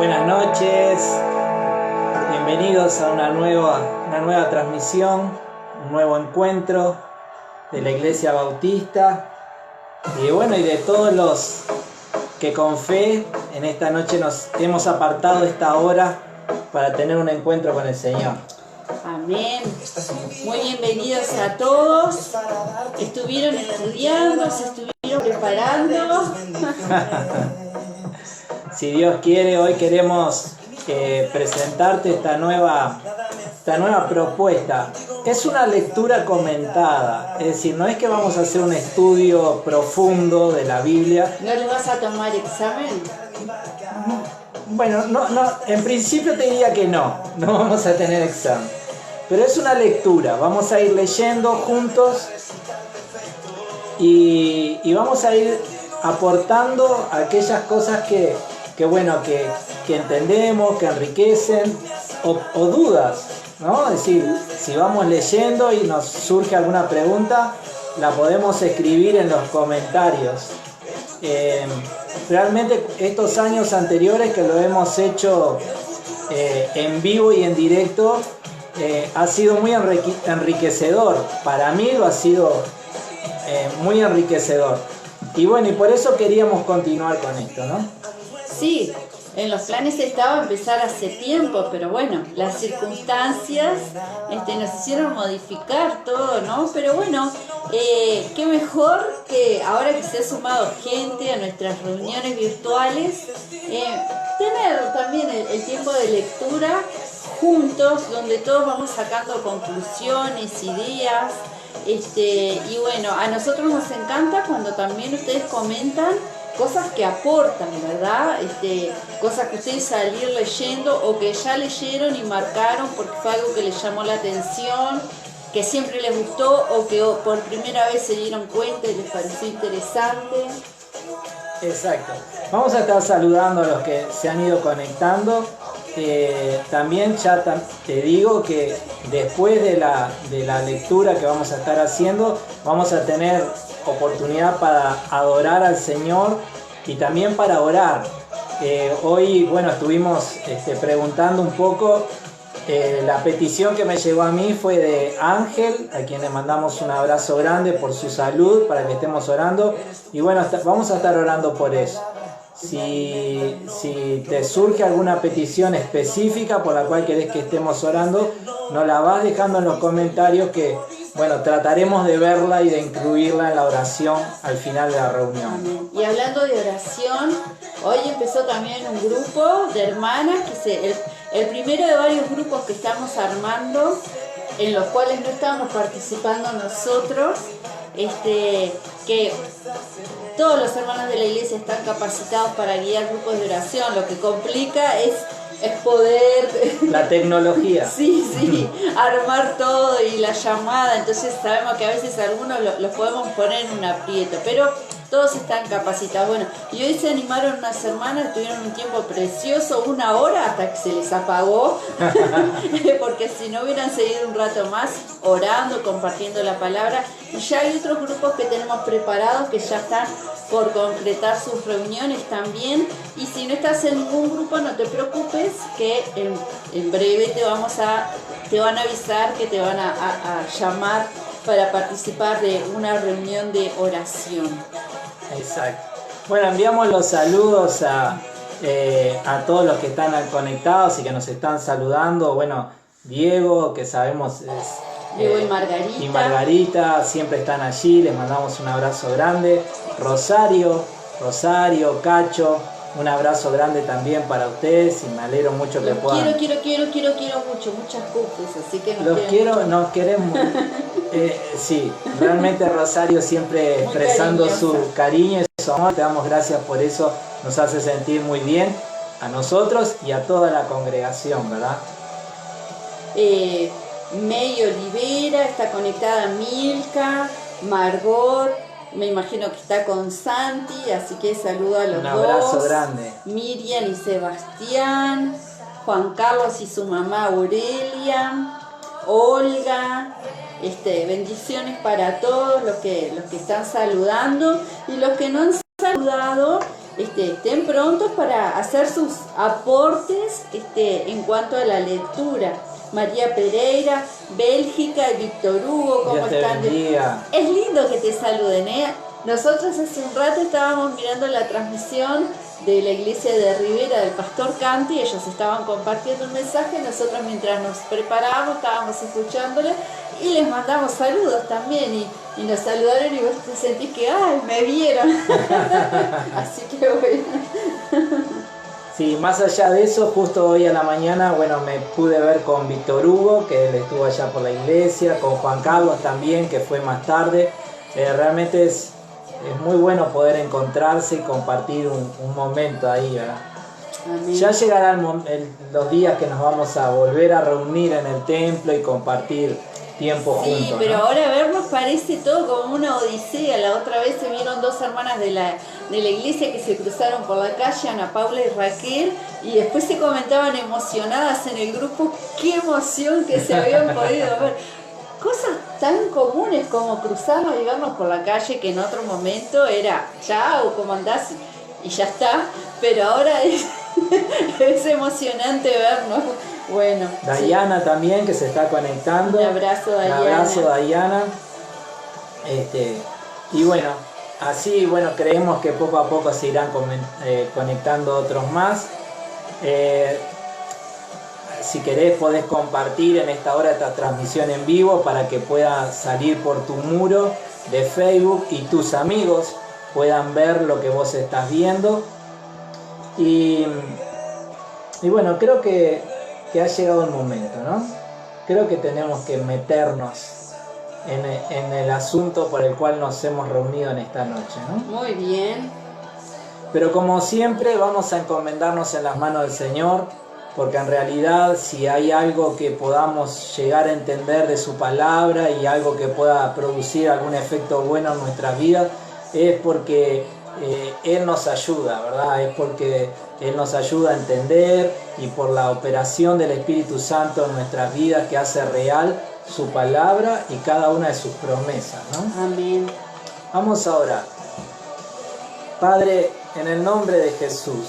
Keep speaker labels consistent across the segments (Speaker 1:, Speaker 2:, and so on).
Speaker 1: Buenas noches, bienvenidos a una nueva transmisión, un nuevo encuentro de la Iglesia Bautista y de todos los que con fe en esta noche nos hemos apartado esta hora para tener un encuentro con el Señor.
Speaker 2: Amén. Muy bienvenidos a todos. Estuvieron estudiando, se estuvieron preparando.
Speaker 1: Si Dios quiere, hoy queremos presentarte esta nueva propuesta. Es una lectura comentada, es decir, no es que vamos a hacer un estudio profundo de la Biblia.
Speaker 2: ¿No le vas a tomar examen?
Speaker 1: Bueno, no, en principio te diría que no vamos a tener examen. Pero es una lectura, vamos a ir leyendo juntos y vamos a ir aportando aquellas cosas que entendemos, que enriquecen, o dudas, ¿no? Es decir, si vamos leyendo y nos surge alguna pregunta, la podemos escribir en los comentarios. Realmente estos años anteriores que lo hemos hecho en vivo y en directo, ha sido muy enriquecedor. Para mí lo ha sido muy enriquecedor. Y por eso queríamos continuar con esto, ¿no?
Speaker 2: Sí, en los planes estaba empezar hace tiempo, pero las circunstancias nos hicieron modificar todo, ¿no? Pero qué mejor que ahora que se ha sumado gente a nuestras reuniones virtuales, tener también el tiempo de lectura juntos, donde todos vamos sacando conclusiones, ideas, a nosotros nos encanta cuando también ustedes comentan cosas que aportan, ¿verdad? Cosas que ustedes salir leyendo o que ya leyeron y marcaron porque fue algo que les llamó la atención, que siempre les gustó o que por primera vez se dieron cuenta y les pareció interesante.
Speaker 1: Exacto. Vamos a estar saludando a los que se han ido conectando. También ya te digo que después de la lectura que vamos a estar haciendo, vamos a tener oportunidad para adorar al Señor y también para orar. Hoy estuvimos preguntando un poco. La petición que me llegó a mí fue de Ángel, a quien le mandamos un abrazo grande por su salud, para que estemos orando. Y vamos a estar orando por eso. Si te surge alguna petición específica por la cual querés que estemos orando, nos la vas dejando en los comentarios que, trataremos de verla y de incluirla en la oración al final de la reunión.
Speaker 2: Amén. Y hablando de oración, hoy empezó también un grupo de hermanas, el primero de varios grupos que estamos armando, en los cuales no estamos participando nosotros, que todos los hermanos de la iglesia están capacitados para guiar grupos de oración. Lo que complica es poder...
Speaker 1: La tecnología.
Speaker 2: Sí, armar todo y la llamada. Entonces sabemos que a veces algunos los podemos poner en un aprieto, pero todos están capacitados. Y hoy se animaron unas hermanas, tuvieron un tiempo precioso, 1 hora hasta que se les apagó, porque si no hubieran seguido un rato más orando, compartiendo la palabra. Y ya hay otros grupos que tenemos preparados que ya están por concretar sus reuniones también. Y si no estás en ningún grupo, no te preocupes, que en breve te van a avisar que te van a llamar para participar de una reunión de oración.
Speaker 1: Exacto. Enviamos los saludos a todos los que están conectados y que nos están saludando. Diego, que sabemos es...
Speaker 2: Diego
Speaker 1: y Margarita siempre están allí, les mandamos un abrazo grande. Rosario, Cacho, un abrazo grande también para ustedes y me alegro mucho que puedan.
Speaker 2: Quiero mucho, muchas cosas, así que
Speaker 1: nos queremos. Sí, realmente Rosario siempre expresando su cariño y su amor, te damos gracias por eso, nos hace sentir muy bien a nosotros y a toda la congregación, ¿verdad?
Speaker 2: May Olivera, está conectada Milka, Margot, me imagino que está con Santi, así que saludo a los dos.
Speaker 1: Un abrazo grande.
Speaker 2: Miriam y Sebastián, Juan Carlos y su mamá Aurelia, Olga. Bendiciones para todos los que están saludando y los que no han saludado. estén prontos para hacer sus aportes en cuanto a la lectura. María Pereira, Bélgica y Víctor Hugo, ¿cómo están? Es lindo que te saluden, ¿eh? Nosotros hace un rato estábamos mirando la transmisión de la iglesia de Rivera del Pastor Canti, ellos estaban compartiendo un mensaje, nosotros mientras nos preparábamos estábamos escuchándole y les mandamos saludos también y nos saludaron y vos te sentís que ¡ay, me vieron! Así que bueno.
Speaker 1: Sí, más allá de eso, justo hoy a la mañana, bueno, me pude ver con Víctor Hugo, que él estuvo allá por la iglesia, con Juan Carlos también, que fue más tarde. Realmente es muy bueno poder encontrarse y compartir un momento ahí, ¿verdad? Amén. Ya llegarán los días que nos vamos a volver a reunir en el templo y compartir tiempo juntos.
Speaker 2: Sí, pero
Speaker 1: ¿no?
Speaker 2: ahora vernos parece todo como una odisea. La otra vez se vieron dos hermanas de la iglesia que se cruzaron por la calle, Ana Paula y Raquel, y después se comentaban emocionadas en el grupo qué emoción que se habían podido ver. Cosas tan comunes como cruzarnos y vernos por la calle, que en otro momento era chao, ¿cómo andás? Y ya está, pero ahora es emocionante vernos. Bueno,
Speaker 1: Dayana sí. También, que se está conectando.
Speaker 2: Un abrazo, Dayana.
Speaker 1: Un abrazo, Dayana. Y bueno, así bueno, creemos que poco a poco se irán conectando otros más. Si querés podés compartir en esta hora esta transmisión en vivo para que pueda salir por tu muro de Facebook y tus amigos puedan ver lo que vos estás viendo. Y bueno, creo que ha llegado el momento, ¿no? Creo que tenemos que meternos en el asunto por el cual nos hemos reunido en esta noche, ¿no?
Speaker 2: Muy bien.
Speaker 1: Pero como siempre vamos a encomendarnos en las manos del Señor, porque en realidad si hay algo que podamos llegar a entender de su palabra y algo que pueda producir algún efecto bueno en nuestras vidas, es porque Él nos ayuda, ¿verdad? Es porque Él nos ayuda a entender y por la operación del Espíritu Santo en nuestras vidas que hace real su palabra y cada una de sus promesas, ¿no?
Speaker 2: Amén.
Speaker 1: Vamos a orar. Padre, en el nombre de Jesús,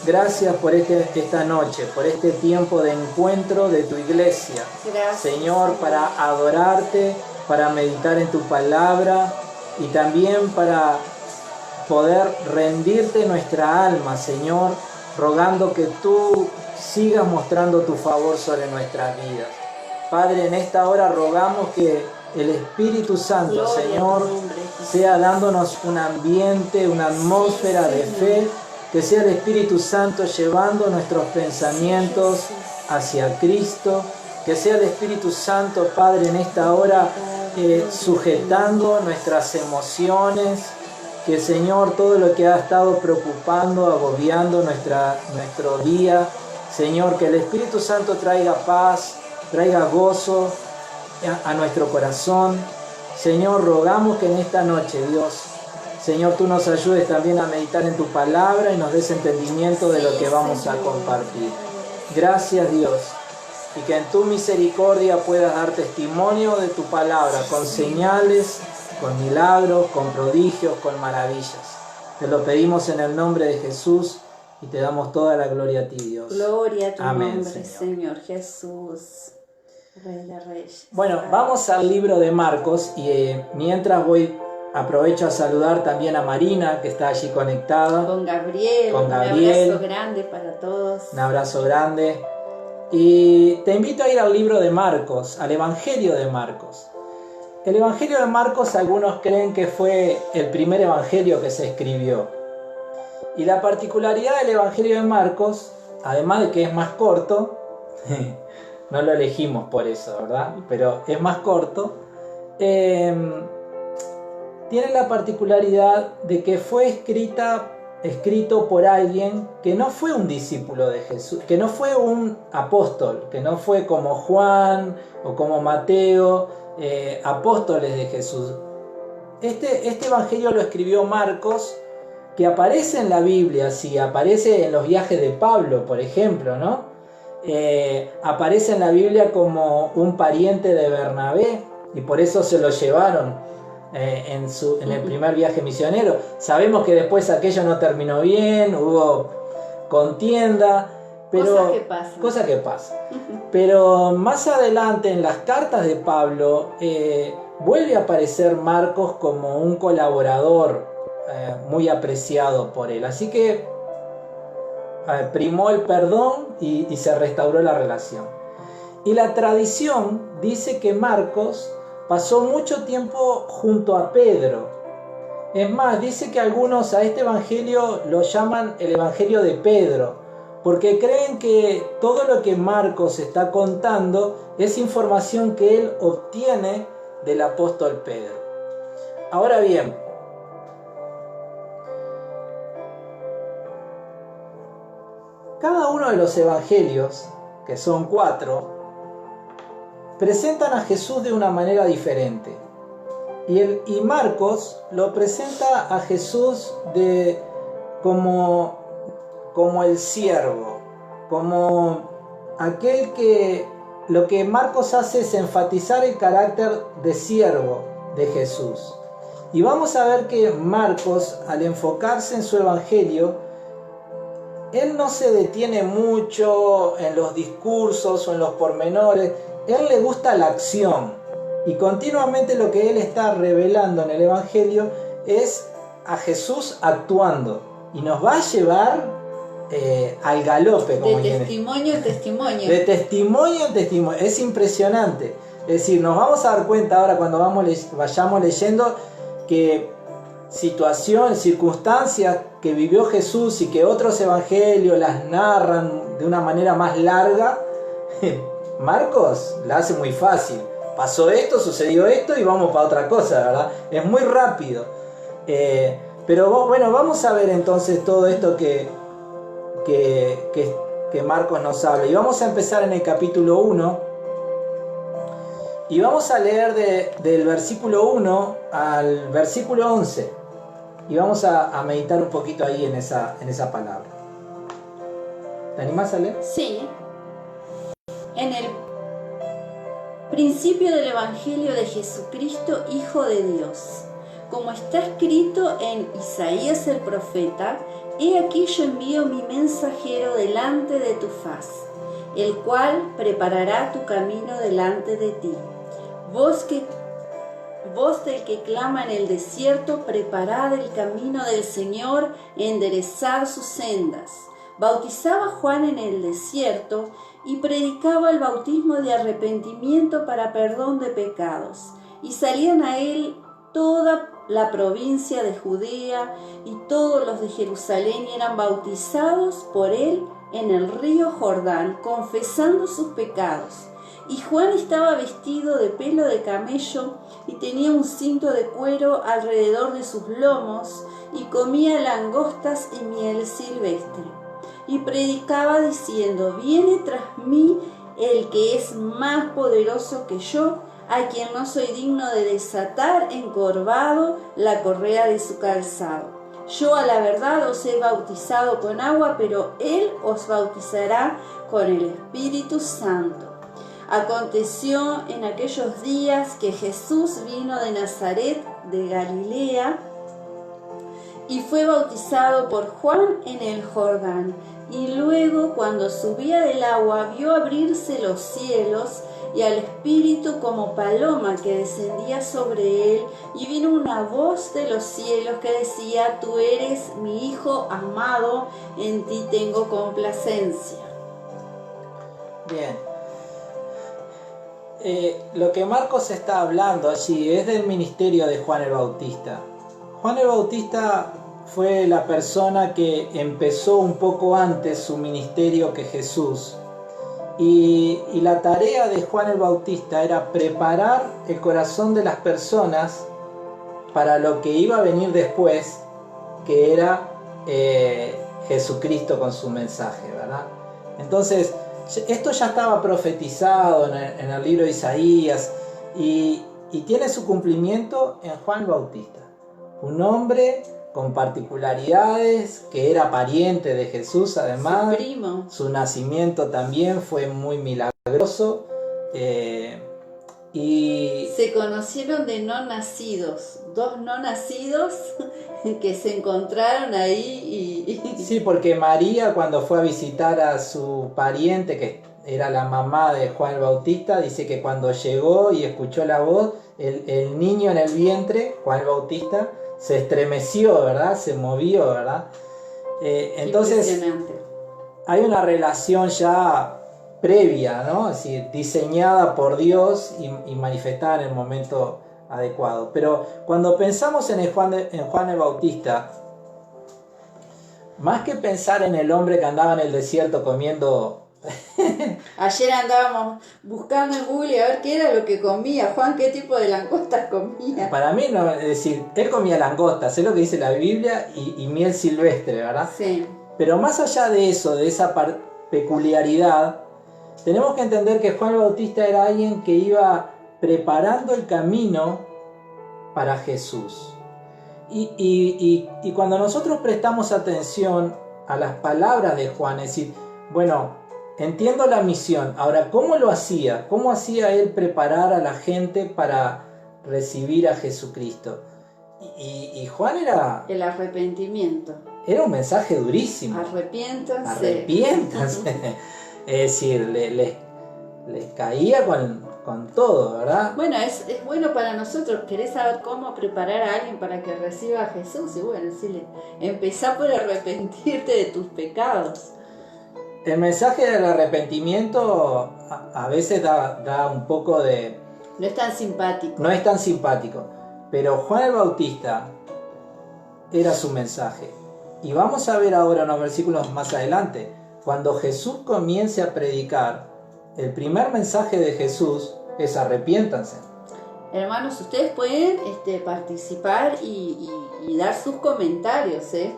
Speaker 1: gracias por esta noche, por este tiempo de encuentro de tu iglesia.
Speaker 2: Gracias,
Speaker 1: Señor, para adorarte, para meditar en tu palabra y también para poder rendirte nuestra alma, Señor, rogando que tú sigas mostrando tu favor sobre nuestras vidas. Padre, en esta hora rogamos que el Espíritu Santo,
Speaker 2: Gloria,
Speaker 1: Señor, sea dándonos un ambiente, una atmósfera de fe, que sea el Espíritu Santo llevando nuestros pensamientos hacia Cristo, que sea el Espíritu Santo, Padre, en esta hora sujetando nuestras emociones, que Señor, todo lo que ha estado preocupando, agobiando nuestro día, Señor, que el Espíritu Santo traiga paz, traiga gozo a nuestro corazón. Señor, rogamos que en esta noche, Dios, Señor, tú nos ayudes también a meditar en tu palabra y nos des entendimiento de lo que vamos a compartir. Gracias, Dios, y que en tu misericordia puedas dar testimonio de tu palabra con señales, con milagros, con prodigios, con maravillas. Te lo pedimos en el nombre de Jesús y te damos toda la gloria a ti, Dios.
Speaker 2: Gloria a tu
Speaker 1: Amén,
Speaker 2: nombre, Señor Jesús, Rey de Reyes.
Speaker 1: Bueno, vamos al libro de Marcos y mientras aprovecho a saludar también a Marina, que está allí conectada.
Speaker 2: Con Gabriel. Un abrazo grande para todos.
Speaker 1: Un abrazo grande. Y te invito a ir al libro de Marcos, al Evangelio de Marcos. El Evangelio de Marcos, algunos creen que fue el primer evangelio que se escribió. Y la particularidad del Evangelio de Marcos, además de que es más corto, no lo elegimos por eso, ¿verdad? Pero es más corto, tiene la particularidad de que fue escrito por alguien que no fue un discípulo de Jesús, que no fue un apóstol, que no fue como Juan o como Mateo, apóstoles de Jesús. Este evangelio lo escribió Marcos, que aparece en la Biblia, sí, aparece en los viajes de Pablo, por ejemplo, ¿no? Aparece en la Biblia como un pariente de Bernabé y por eso se lo llevaron en el primer viaje misionero. Sabemos que después aquello no terminó bien, hubo contienda, pero
Speaker 2: cosas que pasan.
Speaker 1: Pero más adelante en las cartas de Pablo vuelve a aparecer Marcos como un colaborador muy apreciado por él. Así que primó el perdón y se restauró la relación. Y la tradición dice que Marcos pasó mucho tiempo junto a Pedro. Es más, dice que algunos a este evangelio lo llaman el evangelio de Pedro, porque creen que todo lo que Marcos está contando es información que él obtiene del apóstol Pedro. Ahora bien, cada uno de los evangelios, que son 4, presentan a Jesús de una manera diferente. Y Marcos lo presenta a Jesús como el siervo, como aquel que lo que Marcos hace es enfatizar el carácter de siervo de Jesús. Y vamos a ver que Marcos, al enfocarse en su evangelio, él no se detiene mucho en los discursos o en los pormenores. Él le gusta la acción, y continuamente lo que él está revelando en el evangelio es a Jesús actuando, y nos va a llevar al galope, como
Speaker 2: de testimonio en testimonio.
Speaker 1: De testimonio en testimonio. Es impresionante. Es decir, nos vamos a dar cuenta ahora cuando vayamos leyendo que situaciones, circunstancias que vivió Jesús y que otros evangelios las narran de una manera más larga, Marcos la hace muy fácil. Pasó esto, sucedió esto y vamos para otra cosa, ¿verdad? Es muy rápido. Pero bueno, vamos a ver entonces todo esto que Marcos nos habla. Y vamos a empezar en el capítulo 1. Y vamos a leer del versículo 1 al versículo 11. Y vamos a meditar un poquito ahí en esa palabra. ¿Te animás a leer?
Speaker 2: Sí. En el principio del Evangelio de Jesucristo, Hijo de Dios. Como está escrito en Isaías el profeta: He aquí yo envío mi mensajero delante de tu faz, el cual preparará tu camino delante de ti. Voz del que clama en el desierto: preparad el camino del Señor, enderezad sus sendas. Bautizaba Juan en el desierto y predicaba el bautismo de arrepentimiento para perdón de pecados. Y salían a él toda la provincia de Judea y todos los de Jerusalén, y eran bautizados por él en el río Jordán, confesando sus pecados. Y Juan estaba vestido de pelo de camello y tenía un cinto de cuero alrededor de sus lomos, y comía langostas y miel silvestre. Y predicaba diciendo: Viene tras mí el que es más poderoso que yo, a quien no soy digno de desatar encorvado la correa de su calzado. Yo a la verdad os he bautizado con agua, pero él os bautizará con el Espíritu Santo. Aconteció en aquellos días que Jesús vino de Nazaret de Galilea y fue bautizado por Juan en el Jordán. Y luego, cuando subía del agua, vio abrirse los cielos y al Espíritu como paloma que descendía sobre él, y vino una voz de los cielos que decía: Tú eres mi Hijo amado, en ti tengo complacencia.
Speaker 1: Bien. Lo que Marcos está hablando allí es del ministerio de Juan el Bautista. Juan el Bautista fue la persona que empezó un poco antes su ministerio que Jesús. Y la tarea de Juan el Bautista era preparar el corazón de las personas para lo que iba a venir después, que era Jesucristo con su mensaje, ¿verdad? Entonces, esto ya estaba profetizado en el libro de Isaías y tiene su cumplimiento en Juan el Bautista, un hombre con particularidades, que era pariente de Jesús, además.
Speaker 2: Su primo.
Speaker 1: Su nacimiento también fue muy milagroso. Y
Speaker 2: Se conocieron de no nacidos, dos no nacidos que se encontraron ahí
Speaker 1: sí, porque María cuando fue a visitar a su pariente, que era la mamá de Juan el Bautista, dice que cuando llegó y escuchó la voz, el niño en el vientre, Juan el Bautista, se estremeció, ¿verdad? Se movió, ¿verdad? Entonces
Speaker 2: impresionante.
Speaker 1: hay una relación ya previa, ¿no? Es decir, diseñada por Dios y manifestada en el momento adecuado. Pero cuando pensamos en Juan el Bautista, más que pensar en el hombre que andaba en el desierto comiendo...
Speaker 2: Ayer andábamos buscando en Google a ver qué era lo que comía. Juan, ¿qué tipo de langostas comía?
Speaker 1: Para mí, no, es decir, él comía langostas, es lo que dice la Biblia, y miel silvestre, ¿verdad?
Speaker 2: Sí.
Speaker 1: Pero más allá de eso, de esa peculiaridad, tenemos que entender que Juan el Bautista era alguien que iba preparando el camino para Jesús. Y cuando nosotros prestamos atención a las palabras de Juan, es decir, bueno, entiendo la misión, ahora, ¿cómo lo hacía? ¿Cómo hacía él preparar a la gente para recibir a Jesucristo? Y Juan
Speaker 2: El arrepentimiento.
Speaker 1: era un mensaje durísimo.
Speaker 2: Arrepiéntanse.
Speaker 1: Arrepiéntanse. Es decir, les caía con todo, ¿verdad?
Speaker 2: Bueno, es bueno para nosotros. ¿Querés saber cómo preparar a alguien para que reciba a Jesús? Y bueno, decirle, empezá por arrepentirte de tus pecados.
Speaker 1: El mensaje del arrepentimiento a veces da un poco de...
Speaker 2: No es tan simpático.
Speaker 1: No es tan simpático, pero Juan el Bautista era su mensaje. Y vamos a ver ahora unos versículos más adelante, cuando Jesús comience a predicar, el primer mensaje de Jesús es arrepiéntanse.
Speaker 2: Hermanos, ustedes pueden participar y dar sus comentarios, ¿eh?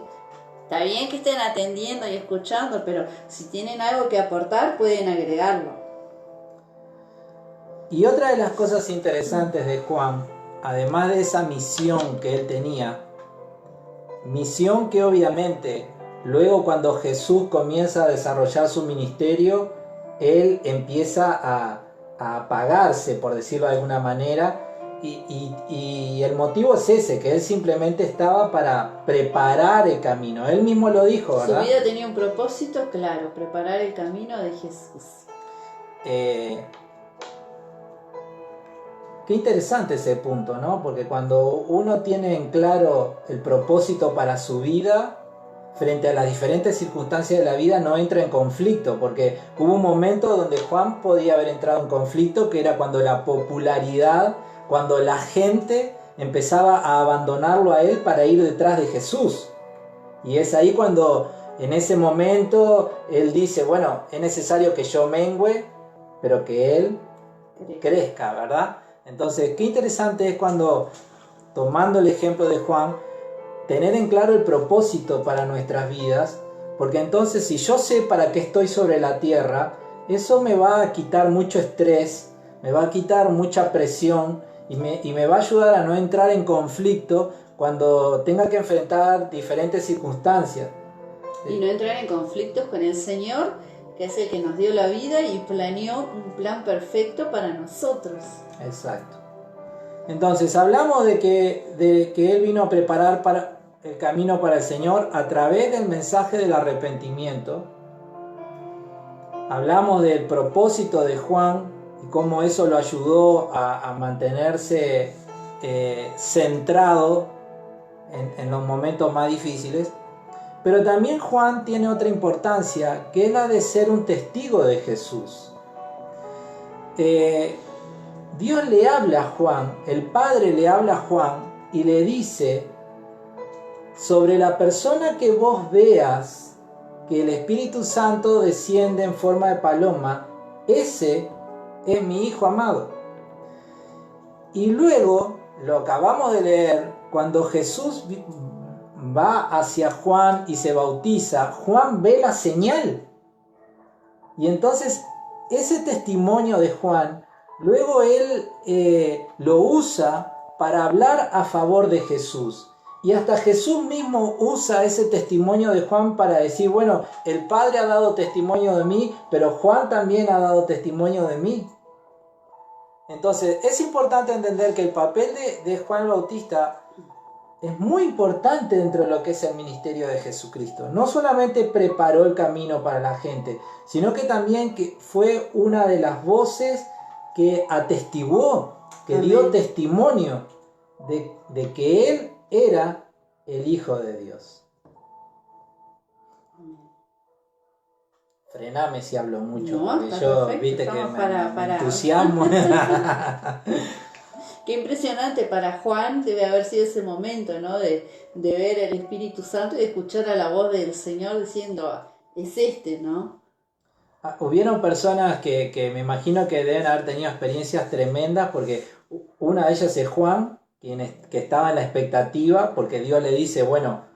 Speaker 2: Está bien que estén atendiendo y escuchando, pero si tienen algo que aportar, pueden agregarlo.
Speaker 1: Y otra de las cosas interesantes de Juan, además de esa misión que él tenía, misión que obviamente luego cuando Jesús comienza a desarrollar su ministerio, él empieza a apagarse, por decirlo de alguna manera, y el motivo es ese, que él simplemente estaba para preparar el camino. Él mismo lo dijo, ¿verdad?
Speaker 2: Su vida tenía un propósito claro, preparar el camino de Jesús.
Speaker 1: Qué interesante ese punto, ¿no? Porque cuando uno tiene en claro el propósito para su vida, frente a las diferentes circunstancias de la vida, no entra en conflicto, porque hubo un momento donde Juan podía haber entrado en conflicto, que era cuando la popularidad, cuando la gente empezaba a abandonarlo a él para ir detrás de Jesús. Y es ahí cuando, en ese momento, él dice, bueno, es necesario que yo mengüe, pero que él crezca, ¿verdad? Entonces, qué interesante es cuando, tomando el ejemplo de Juan, tener en claro el propósito para nuestras vidas, porque entonces si yo sé para qué estoy sobre la tierra, eso me va a quitar mucho estrés, me va a quitar mucha presión y me va a ayudar a no entrar en conflicto cuando tenga que enfrentar diferentes circunstancias.
Speaker 2: Y no entrar en conflictos con el Señor, que es el que nos dio la vida y planeó un plan perfecto para nosotros.
Speaker 1: Exacto. Entonces hablamos de que Él vino a preparar para el camino para el Señor a través del mensaje del arrepentimiento. Hablamos del propósito de Juan y cómo eso lo ayudó a mantenerse centrado en los momentos más difíciles. Pero también Juan tiene otra importancia, que es la de ser un testigo de Jesús. Dios le habla a Juan, el Padre le habla a Juan y le dice, sobre la persona que vos veas que el Espíritu Santo desciende en forma de paloma, ese es mi Hijo amado. Y luego, lo acabamos de leer, cuando Jesús va hacia Juan y se bautiza, Juan ve la señal. Y entonces, ese testimonio de Juan, luego él lo usa para hablar a favor de Jesús. Y hasta Jesús mismo usa ese testimonio de Juan para decir, bueno, el Padre ha dado testimonio de mí, pero Juan también ha dado testimonio de mí. Entonces, es importante entender que el papel de Juan el Bautista es muy importante dentro de lo que es el ministerio de Jesucristo. No solamente preparó el camino para la gente, sino que también que fue una de las voces que atestiguó, que dio testimonio de que Él era el Hijo de Dios. Frename si hablo mucho,
Speaker 2: No,
Speaker 1: porque
Speaker 2: está
Speaker 1: yo,
Speaker 2: perfecto,
Speaker 1: viste que
Speaker 2: estamos
Speaker 1: me
Speaker 2: para
Speaker 1: entusiasmo.
Speaker 2: Qué impresionante para Juan debe haber sido ese momento, ¿no? De ver el Espíritu Santo y de escuchar a la voz del Señor diciendo, es este, ¿no?
Speaker 1: Hubieron personas que me imagino que deben haber tenido experiencias tremendas, porque una de ellas es Juan, que estaba en la expectativa, porque Dios le dice, bueno,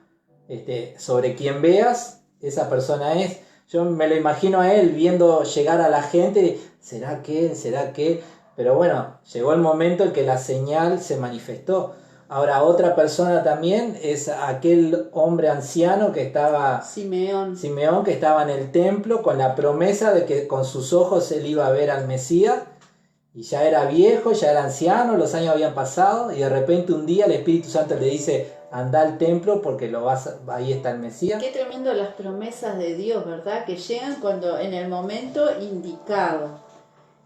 Speaker 1: sobre quien veas, esa persona es. Yo me lo imagino a él viendo llegar a la gente, ¿será que? ¿Será que? Pero bueno, llegó el momento en que la señal se manifestó. Ahora, otra persona también es aquel hombre anciano que estaba...
Speaker 2: Simeón,
Speaker 1: que estaba en el templo con la promesa de que con sus ojos él iba a ver al Mesías. Y ya era viejo, ya era anciano, los años habían pasado. Y de repente un día el Espíritu Santo le dice, anda al templo porque ahí está el Mesías.
Speaker 2: Qué tremendo las promesas de Dios, ¿verdad? Que llegan cuando en el momento indicado.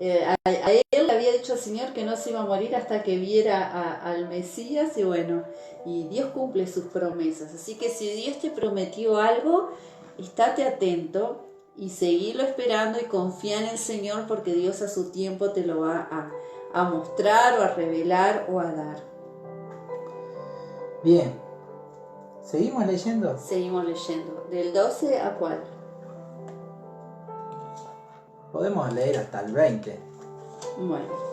Speaker 2: A él le había dicho al Señor que no se iba a morir hasta que viera al Mesías y bueno, y Dios cumple sus promesas. Así que si Dios te prometió algo, estate atento y seguirlo esperando y confía en el Señor porque Dios a su tiempo te lo va a mostrar o a revelar o a dar.
Speaker 1: Bien, ¿seguimos leyendo?
Speaker 2: Seguimos leyendo. ¿Del 12 a cuál?
Speaker 1: Podemos leer hasta el 20.
Speaker 2: Bueno.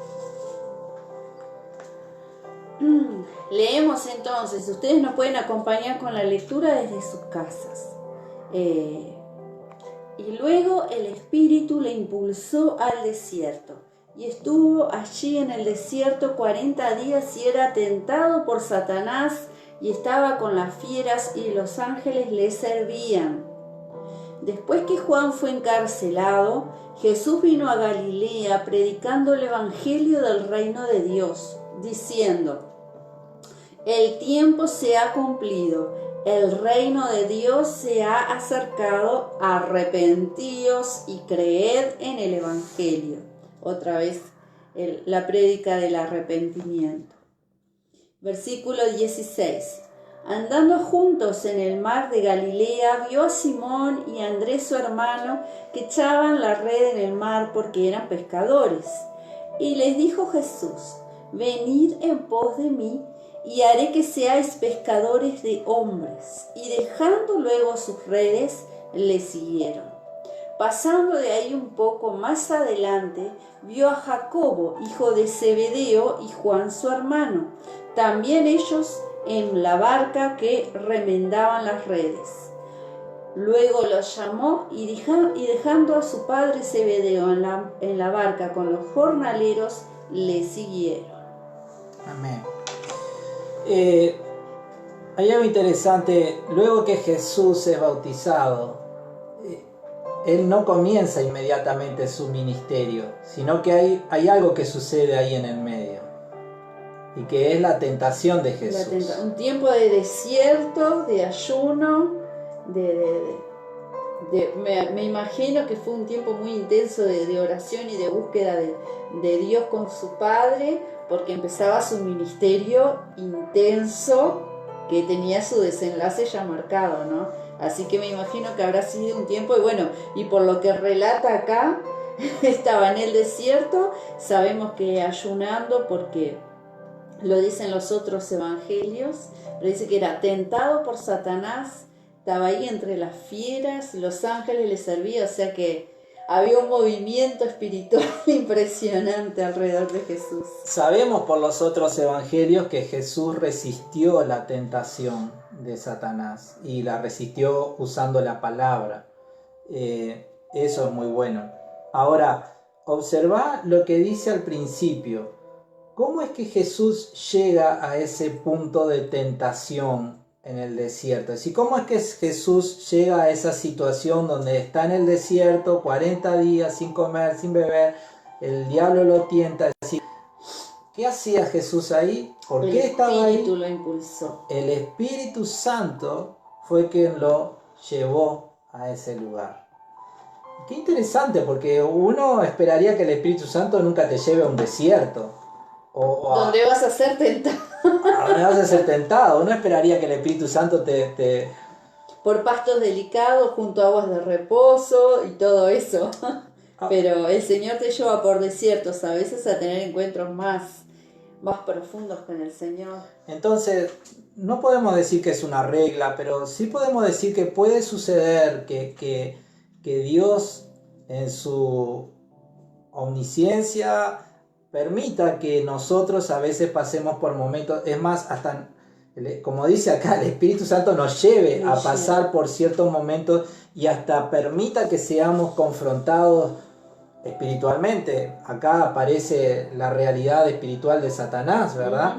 Speaker 2: Leemos entonces. Ustedes nos pueden acompañar con la lectura desde sus casas. Y luego el Espíritu le impulsó al desierto. Y estuvo allí en el desierto 40 días y era tentado por Satanás y estaba con las fieras y los ángeles le servían. Después que Juan fue encarcelado, Jesús vino a Galilea predicando el Evangelio del reino de Dios, diciendo, el tiempo se ha cumplido, el reino de Dios se ha acercado, arrepentíos y creed en el Evangelio. Otra vez la prédica del arrepentimiento. Versículo 16. Andando juntos en el mar de Galilea, vio a Simón y a Andrés su hermano que echaban la red en el mar porque eran pescadores. Y les dijo Jesús, venid en pos de mí y haré que seáis pescadores de hombres. Y dejando luego sus redes, le siguieron. Pasando de ahí un poco más adelante, vio a Jacobo, hijo de Zebedeo, y Juan su hermano. También ellos en la barca que remendaban las redes. Luego los llamó y dejando a su padre Zebedeo en la barca con los jornaleros, le siguieron.
Speaker 1: Amén. Hay algo interesante. Luego que Jesús es bautizado, Él no comienza inmediatamente su ministerio, sino que hay algo que sucede ahí en el medio. Y que es la tentación de Jesús.
Speaker 2: Un tiempo de desierto, de ayuno, me imagino que fue un tiempo muy intenso de oración y de búsqueda de Dios con su Padre, porque empezaba su ministerio intenso que tenía su desenlace ya marcado, ¿no? Así que me imagino que habrá sido un tiempo, y bueno, y por lo que relata acá, estaba en el desierto, sabemos que ayunando porque... lo dicen los otros evangelios, pero dice que era tentado por Satanás, estaba ahí entre las fieras, los ángeles le servían, o sea que había un movimiento espiritual impresionante alrededor de Jesús.
Speaker 1: Sabemos por los otros evangelios que Jesús resistió la tentación de Satanás y la resistió usando la palabra. Eso es muy bueno. Ahora, observa lo que dice al principio. ¿Cómo es que Jesús llega a ese punto de tentación en el desierto? Es decir, ¿cómo es que Jesús llega a esa situación donde está en el desierto 40 días sin comer, sin beber, el diablo lo tienta? Es decir, ¿Qué hacía Jesús ahí? ¿Por
Speaker 2: El
Speaker 1: qué estaba ahí?
Speaker 2: El Espíritu lo impulsó.
Speaker 1: El Espíritu Santo fue quien lo llevó a ese lugar. Qué interesante, porque uno esperaría que el Espíritu Santo nunca te lleve a un desierto.
Speaker 2: Donde vas a ser tentado.
Speaker 1: A donde vas a ser tentado. Uno esperaría que el Espíritu Santo te...
Speaker 2: Por pastos delicados, junto a aguas de reposo y todo eso. Pero el Señor te lleva por desiertos, a veces a tener encuentros más profundos con el Señor.
Speaker 1: Entonces, no podemos decir que es una regla, pero sí podemos decir que puede suceder que Dios en su omnisciencia permita que nosotros a veces pasemos por momentos, es más, hasta como dice acá, el Espíritu Santo nos lleve a pasar por ciertos momentos y hasta permita que seamos confrontados espiritualmente. Acá aparece la realidad espiritual de Satanás, ¿verdad?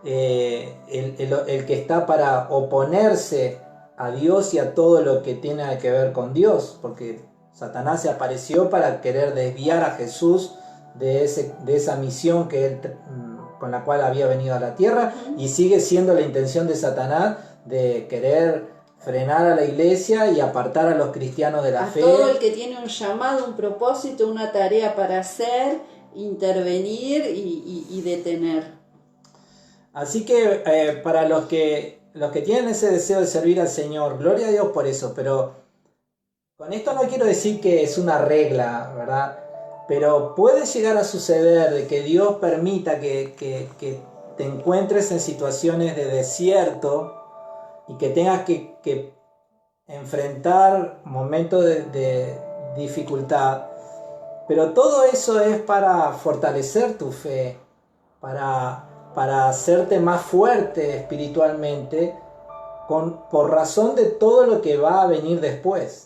Speaker 1: El que está para oponerse a Dios y a todo lo que tiene que ver con Dios, porque Satanás se apareció para querer desviar a Jesús de esa misión que él, con la cual había venido a la tierra, y sigue siendo la intención de Satanás de querer frenar a la iglesia y apartar a los cristianos de la fe.
Speaker 2: Todo el que tiene un llamado, un propósito, una tarea para hacer, intervenir y detener.
Speaker 1: Así que para los que tienen ese deseo de servir al Señor, gloria a Dios por eso, pero con esto no quiero decir que es una regla, ¿verdad? Pero puede llegar a suceder de que Dios permita que te encuentres en situaciones de desierto y que tengas que enfrentar momentos de dificultad. Pero todo eso es para fortalecer tu fe, para hacerte más fuerte espiritualmente, por razón de todo lo que va a venir después.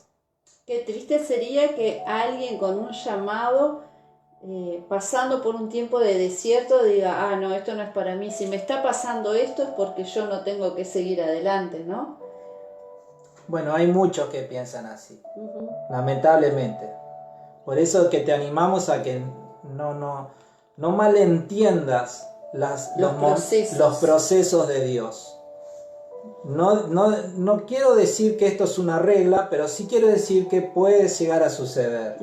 Speaker 2: Qué triste sería que alguien con un llamado, pasando por un tiempo de desierto, diga, no, esto no es para mí. Si me está pasando esto es porque yo no tengo que seguir adelante, ¿no?
Speaker 1: Bueno, hay muchos que piensan así, lamentablemente. Por eso que te animamos a que no malentiendas los procesos de Dios. No quiero decir que esto es una regla, pero sí quiero decir que puede llegar a suceder.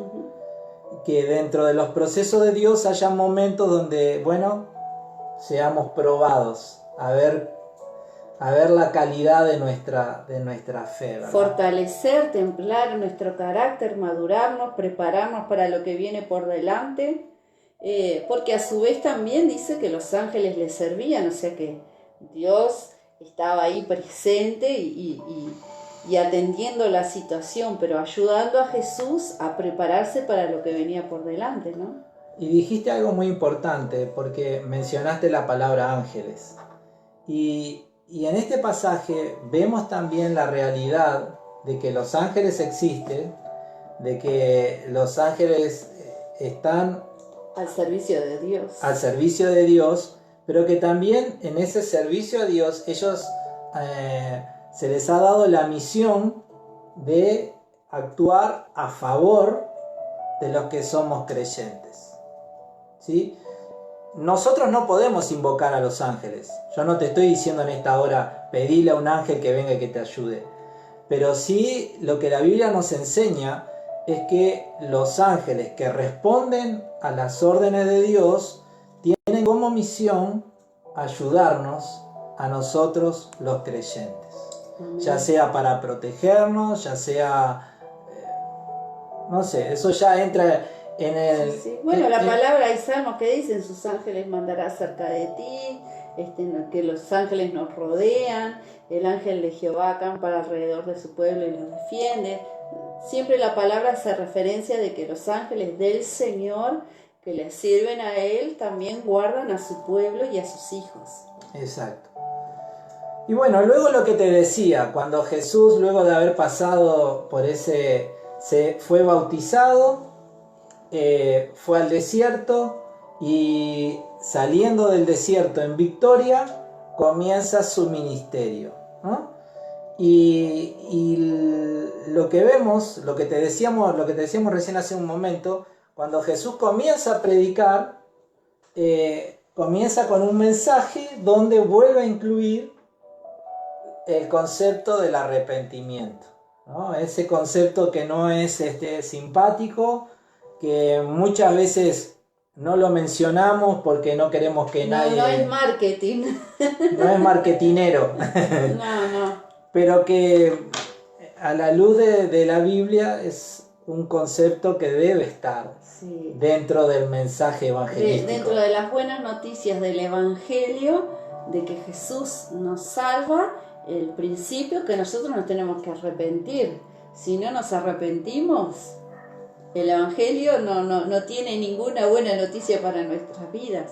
Speaker 1: Que dentro de los procesos de Dios haya momentos donde, seamos probados, a ver la calidad de nuestra fe, ¿verdad?
Speaker 2: Fortalecer, templar nuestro carácter, madurarnos, prepararnos para lo que viene por delante, porque a su vez también dice que los ángeles le servían, o sea que Dios estaba ahí presente y atendiendo la situación, pero ayudando a Jesús a prepararse para lo que venía por delante, ¿no?
Speaker 1: Y dijiste algo muy importante, porque mencionaste la palabra ángeles. Y en este pasaje vemos también la realidad de que los ángeles existen, de que los ángeles están
Speaker 2: al servicio de Dios.
Speaker 1: Al servicio de Dios, pero que también en ese servicio a Dios ellos se les ha dado la misión de actuar a favor de los que somos creyentes, ¿sí? Nosotros no podemos invocar a los ángeles. Yo no te estoy diciendo en esta hora pedile a un ángel que venga y que te ayude, pero sí lo que la Biblia nos enseña es que los ángeles que responden a las órdenes de Dios tienen como misión ayudarnos a nosotros los creyentes, ya sea para protegernos, ya sea, no sé, eso ya entra en el...
Speaker 2: Sí. Bueno, la palabra, hay salmos que dicen, sus ángeles mandará cerca de ti, que los ángeles nos rodean, el ángel de Jehová acampa alrededor de su pueblo y los defiende. Siempre la palabra hace referencia de que los ángeles del Señor que le sirven a Él también guardan a su pueblo y a sus hijos.
Speaker 1: Exacto. Y bueno, luego lo que te decía, cuando Jesús, luego de haber pasado por se fue bautizado, fue al desierto y saliendo del desierto en victoria, comienza su ministerio, ¿no? Y lo que vemos, lo que te decíamos recién hace un momento, cuando Jesús comienza a predicar, comienza con un mensaje donde vuelve a incluir el concepto del arrepentimiento, ¿no? Ese concepto que no es simpático, que muchas veces no lo mencionamos porque no queremos que nadie...
Speaker 2: No es marketing.
Speaker 1: No es marketinero.
Speaker 2: No.
Speaker 1: Pero que a la luz de la Biblia es un concepto que debe estar dentro del mensaje evangelístico.
Speaker 2: Dentro de las buenas noticias del Evangelio, de que Jesús nos salva, el principio que nosotros nos tenemos que arrepentir. Si no nos arrepentimos, el Evangelio no tiene ninguna buena noticia para nuestras vidas.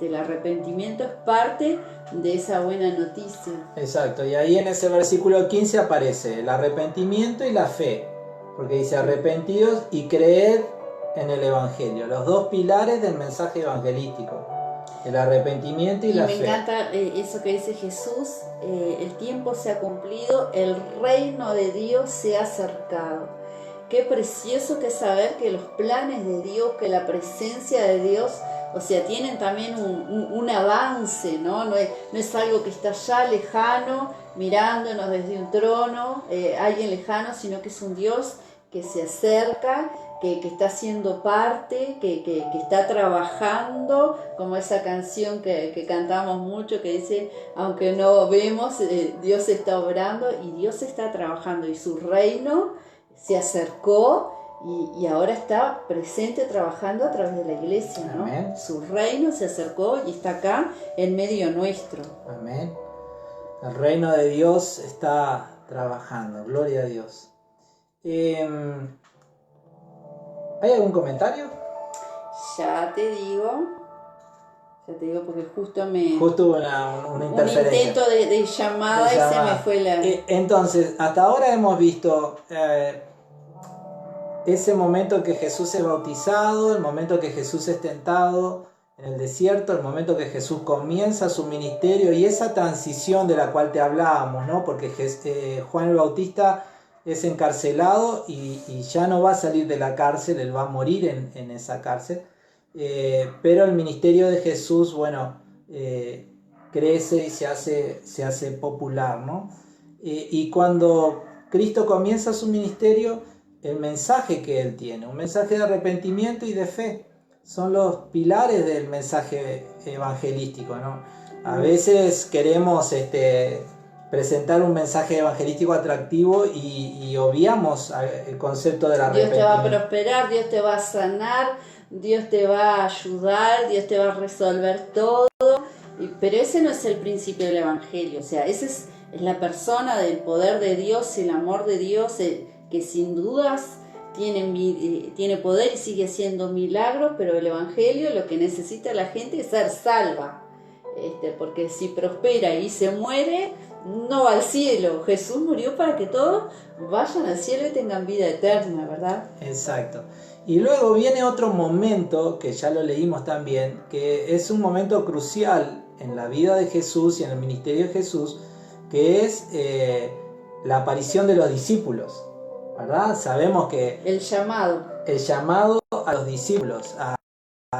Speaker 2: El arrepentimiento es parte de esa buena noticia.
Speaker 1: Exacto, y ahí en ese versículo 15 aparece el arrepentimiento y la fe, porque dice arrepentidos y creed en el Evangelio, los dos pilares del mensaje evangelístico, el arrepentimiento y la fe. Y
Speaker 2: me encanta eso que dice Jesús, el tiempo se ha cumplido, el reino de Dios se ha acercado. Qué precioso que es saber que los planes de Dios, que la presencia de Dios, o sea, tienen también un avance, ¿no? No es algo que está ya lejano, mirándonos desde un trono, alguien lejano, sino que es un Dios que se acerca, que está haciendo parte, que está trabajando, como esa canción que cantamos mucho, que dice, aunque no vemos, Dios está obrando y Dios está trabajando y su reino se acercó y ahora está presente trabajando a través de la iglesia, ¿no?
Speaker 1: Amén.
Speaker 2: Su reino se acercó y está acá en medio nuestro.
Speaker 1: Amén. El reino de Dios está trabajando, gloria a Dios. ¿Hay algún comentario?
Speaker 2: Ya te digo porque justo
Speaker 1: hubo una interferencia.
Speaker 2: Un intento de llamada y se me fue la...
Speaker 1: Entonces, hasta ahora hemos visto ese momento que Jesús es bautizado, el momento que Jesús es tentado en el desierto, el momento que Jesús comienza su ministerio y esa transición de la cual te hablábamos, ¿no? Porque Juan el Bautista es encarcelado y ya no va a salir de la cárcel, él va a morir en esa cárcel. Pero el ministerio de Jesús, crece y se hace popular, ¿no? Y cuando Cristo comienza su ministerio, el mensaje que él tiene, un mensaje de arrepentimiento y de fe, son los pilares del mensaje evangelístico, ¿no? A veces queremos presentar un mensaje evangelístico atractivo y obviamos el concepto del arrepentimiento.
Speaker 2: Dios te va a prosperar, Dios te va a sanar, Dios te va a ayudar, Dios te va a resolver todo, pero ese no es el principio del Evangelio, o sea, ese es la persona del poder de Dios, el amor de Dios, que sin dudas tiene poder y sigue haciendo milagros, pero el Evangelio lo que necesita la gente es ser salva, porque si prospera y se muere, no va al cielo. Jesús murió para que todos vayan al cielo y tengan vida eterna, ¿verdad?
Speaker 1: Exacto. Y luego viene otro momento, que ya lo leímos también, que es un momento crucial en la vida de Jesús y en el ministerio de Jesús, que es la aparición de los discípulos, ¿verdad? Sabemos que... El llamado a los discípulos, a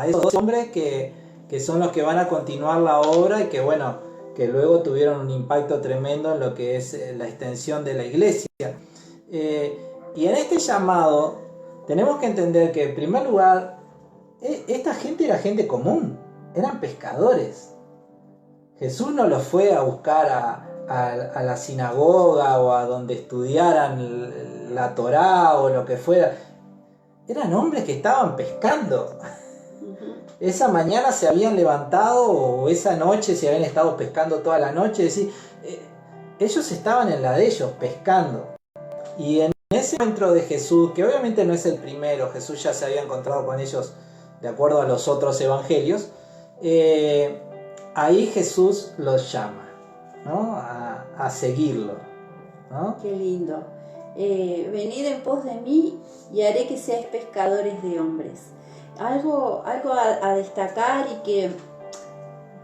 Speaker 1: esos hombres que son los que van a continuar la obra y que luego tuvieron un impacto tremendo en lo que es la extensión de la iglesia. Y en este llamado tenemos que entender que en primer lugar esta gente era gente común, eran pescadores. Jesús no los fue a buscar a la sinagoga o a donde estudiaran la Torá o lo que fuera. Eran hombres que estaban pescando. Esa mañana se habían levantado o esa noche se habían estado pescando toda la noche. Es decir, ellos estaban en la de ellos, pescando. Y en ese encuentro de Jesús, que obviamente no es el primero, Jesús ya se había encontrado con ellos de acuerdo a los otros evangelios, ahí Jesús los llama, ¿no? a seguirlo, ¿no?
Speaker 2: Qué lindo. Venid en pos de mí y haré que seáis pescadores de hombres. Algo a destacar y que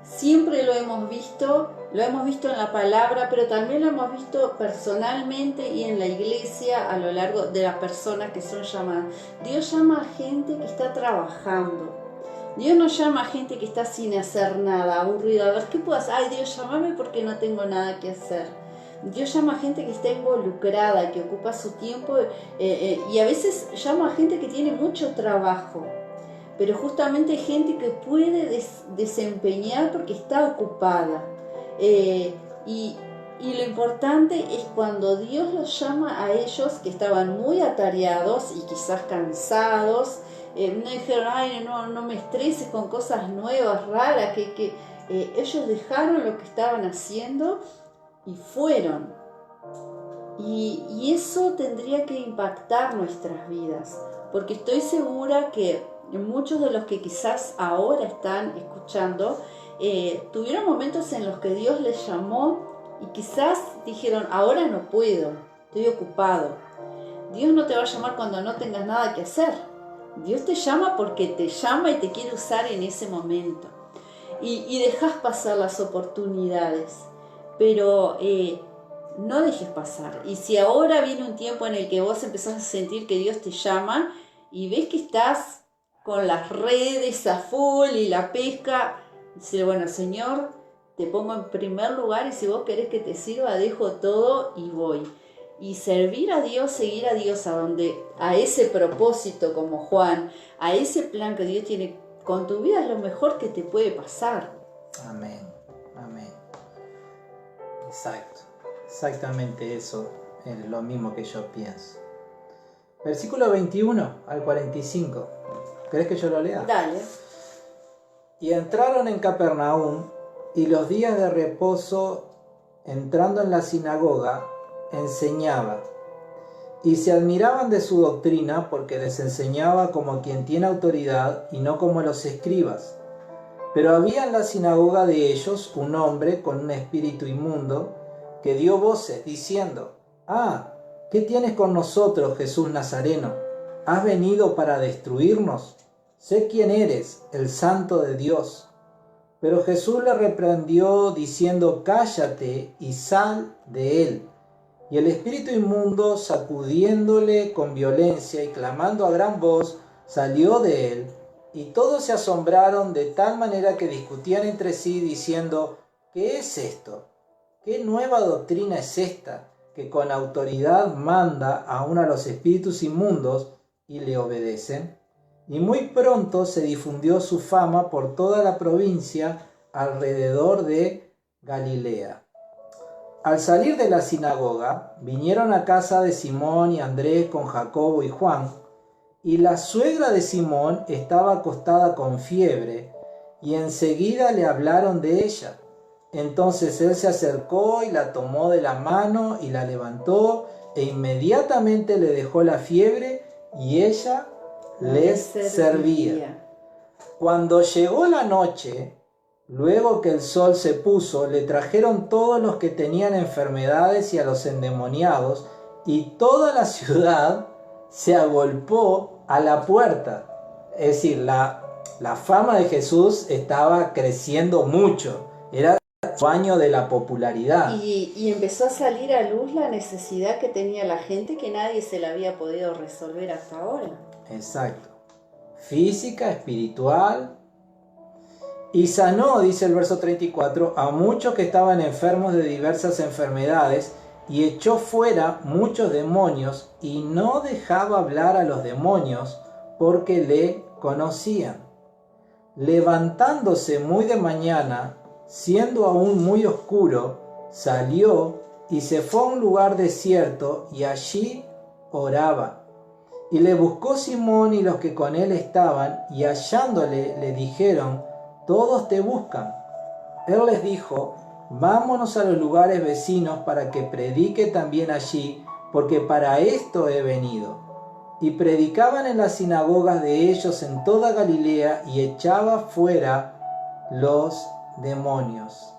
Speaker 2: siempre lo hemos visto en la palabra, pero también lo hemos visto personalmente y en la iglesia a lo largo de las personas que son llamadas. Dios llama a gente que está trabajando. Dios no llama a gente que está sin hacer nada, aburrida. A ver, ¿qué puedo hacer? Ay, Dios, llámame porque no tengo nada que hacer. Dios llama a gente que está involucrada, que ocupa su tiempo, y a veces llama a gente que tiene mucho trabajo, pero justamente gente que puede desempeñar porque está ocupada. Y lo importante es cuando Dios los llama a ellos que estaban muy atareados y quizás cansados, no dijeron, ay, no me estreses con cosas nuevas, raras, que ellos dejaron lo que estaban haciendo y fueron. Y eso tendría que impactar nuestras vidas, porque estoy segura que muchos de los que quizás ahora están escuchando tuvieron momentos en los que Dios les llamó y quizás dijeron, ahora no puedo, estoy ocupado. Dios no te va a llamar cuando no tengas nada que hacer. Dios te llama porque te llama y te quiere usar en ese momento. Y dejas pasar las oportunidades, pero no dejes pasar. Y si ahora viene un tiempo en el que vos empezás a sentir que Dios te llama y ves que estás con las redes a full y la pesca, dice, bueno, Señor, te pongo en primer lugar y si vos querés que te sirva, dejo todo y voy. Y servir a Dios, seguir a Dios a ese propósito como Juan, a ese plan que Dios tiene con tu vida es lo mejor que te puede pasar.
Speaker 1: Amén, amén. Exacto, exactamente eso es lo mismo que yo pienso. Versículo 21 al 45. ¿Querés que yo lo lea?
Speaker 2: Dale.
Speaker 1: Y entraron en Capernaum, y los días de reposo, entrando en la sinagoga, enseñaba. Y se admiraban de su doctrina, porque les enseñaba como quien tiene autoridad y no como los escribas. Pero había en la sinagoga de ellos un hombre con un espíritu inmundo, que dio voces diciendo, «Ah, ¿qué tienes con nosotros, Jesús Nazareno? ¿Has venido para destruirnos? Sé quién eres, el Santo de Dios». Pero Jesús le reprendió diciendo, «Cállate y sal de él». Y el espíritu inmundo, sacudiéndole con violencia y clamando a gran voz, salió de él. Y todos se asombraron de tal manera que discutían entre sí, diciendo, ¿qué es esto? ¿Qué nueva doctrina es esta, que con autoridad manda aún a los espíritus inmundos y le obedecen? Y muy pronto se difundió su fama por toda la provincia alrededor de Galilea. Al salir de la sinagoga, vinieron a casa de Simón y Andrés con Jacobo y Juan, y la suegra de Simón estaba acostada con fiebre, y enseguida le hablaron de ella. Entonces él se acercó y la tomó de la mano y la levantó, e inmediatamente le dejó la fiebre, y ella les servía. Cuando llegó la noche, luego que el sol se puso, le trajeron todos los que tenían enfermedades y a los endemoniados, y toda la ciudad se agolpó a la puerta. Es decir, la fama de Jesús estaba creciendo mucho. Era su año de la popularidad.
Speaker 2: Y empezó a salir a luz la necesidad que tenía la gente que nadie se la había podido resolver hasta ahora.
Speaker 1: Exacto. Física, espiritual. Y sanó, dice el verso 34, a muchos que estaban enfermos de diversas enfermedades, y echó fuera muchos demonios, y no dejaba hablar a los demonios, porque le conocían. Levantándose muy de mañana, siendo aún muy oscuro, salió y se fue a un lugar desierto, y allí oraba. Y le buscó Simón y los que con él estaban, y hallándole le dijeron, «Todos te buscan». Él les dijo, «Vámonos a los lugares vecinos para que predique también allí, porque para esto he venido». Y predicaban en las sinagogas de ellos en toda Galilea, y echaba fuera los demonios.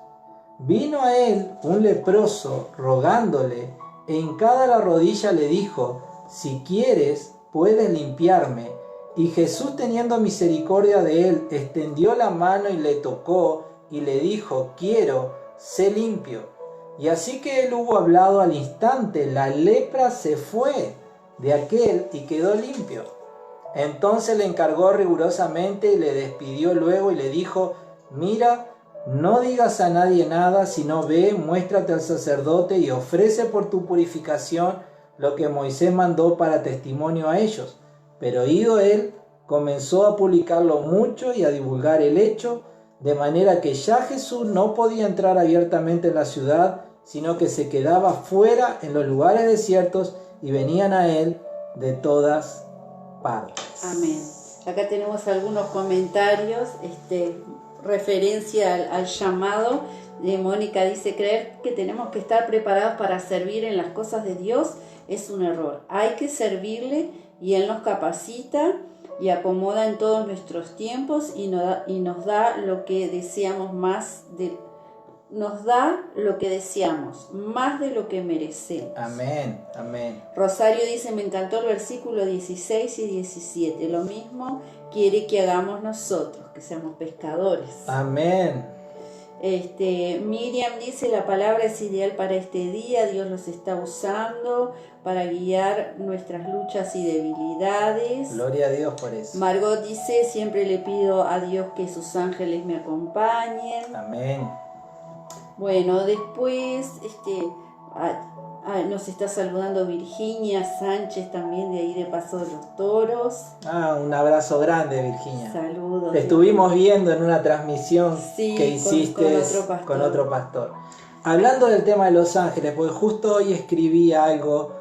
Speaker 1: Vino a él un leproso, rogándole, e hincada la rodilla le dijo, «Si quieres, puedes limpiarme». Y Jesús, teniendo misericordia de él, extendió la mano y le tocó, y le dijo, «Quiero, sé limpio». Y así que él hubo hablado, al instante la lepra se fue de aquel y quedó limpio. Entonces le encargó rigurosamente y le despidió luego y le dijo: mira, no digas a nadie nada, sino ve, muéstrate al sacerdote y ofrece por tu purificación lo que Moisés mandó para testimonio a ellos. Pero ido él, comenzó a publicarlo mucho y a divulgar el hecho, de manera que ya Jesús no podía entrar abiertamente en la ciudad, sino que se quedaba fuera en los lugares desiertos y venían a él de todas partes.
Speaker 2: Amén. Acá tenemos algunos comentarios, referencia al llamado de Mónica. Dice: creer que tenemos que estar preparados para servir en las cosas de Dios es un error. Hay que servirle y Él nos capacita y acomoda en todos nuestros tiempos y nos da lo que deseamos más más de lo que merecemos.
Speaker 1: Amén, amén.
Speaker 2: Rosario dice: me encantó el versículo 16 y 17. Lo mismo quiere que hagamos nosotros, que seamos pescadores.
Speaker 1: Amén.
Speaker 2: Miriam dice: la palabra es ideal para este día. Dios los está usando para guiar nuestras luchas y debilidades.
Speaker 1: Gloria a Dios por eso.
Speaker 2: Margot dice: siempre le pido a Dios que sus ángeles me acompañen.
Speaker 1: Amén.
Speaker 2: Bueno, después nos está saludando Virginia Sánchez, también de ahí de Paso de los Toros.
Speaker 1: Un abrazo grande, Virginia.
Speaker 2: Saludos.
Speaker 1: Te estuvimos viendo en una transmisión
Speaker 2: sí,
Speaker 1: que hiciste con otro pastor. Hablando del tema de los ángeles, porque justo hoy escribí algo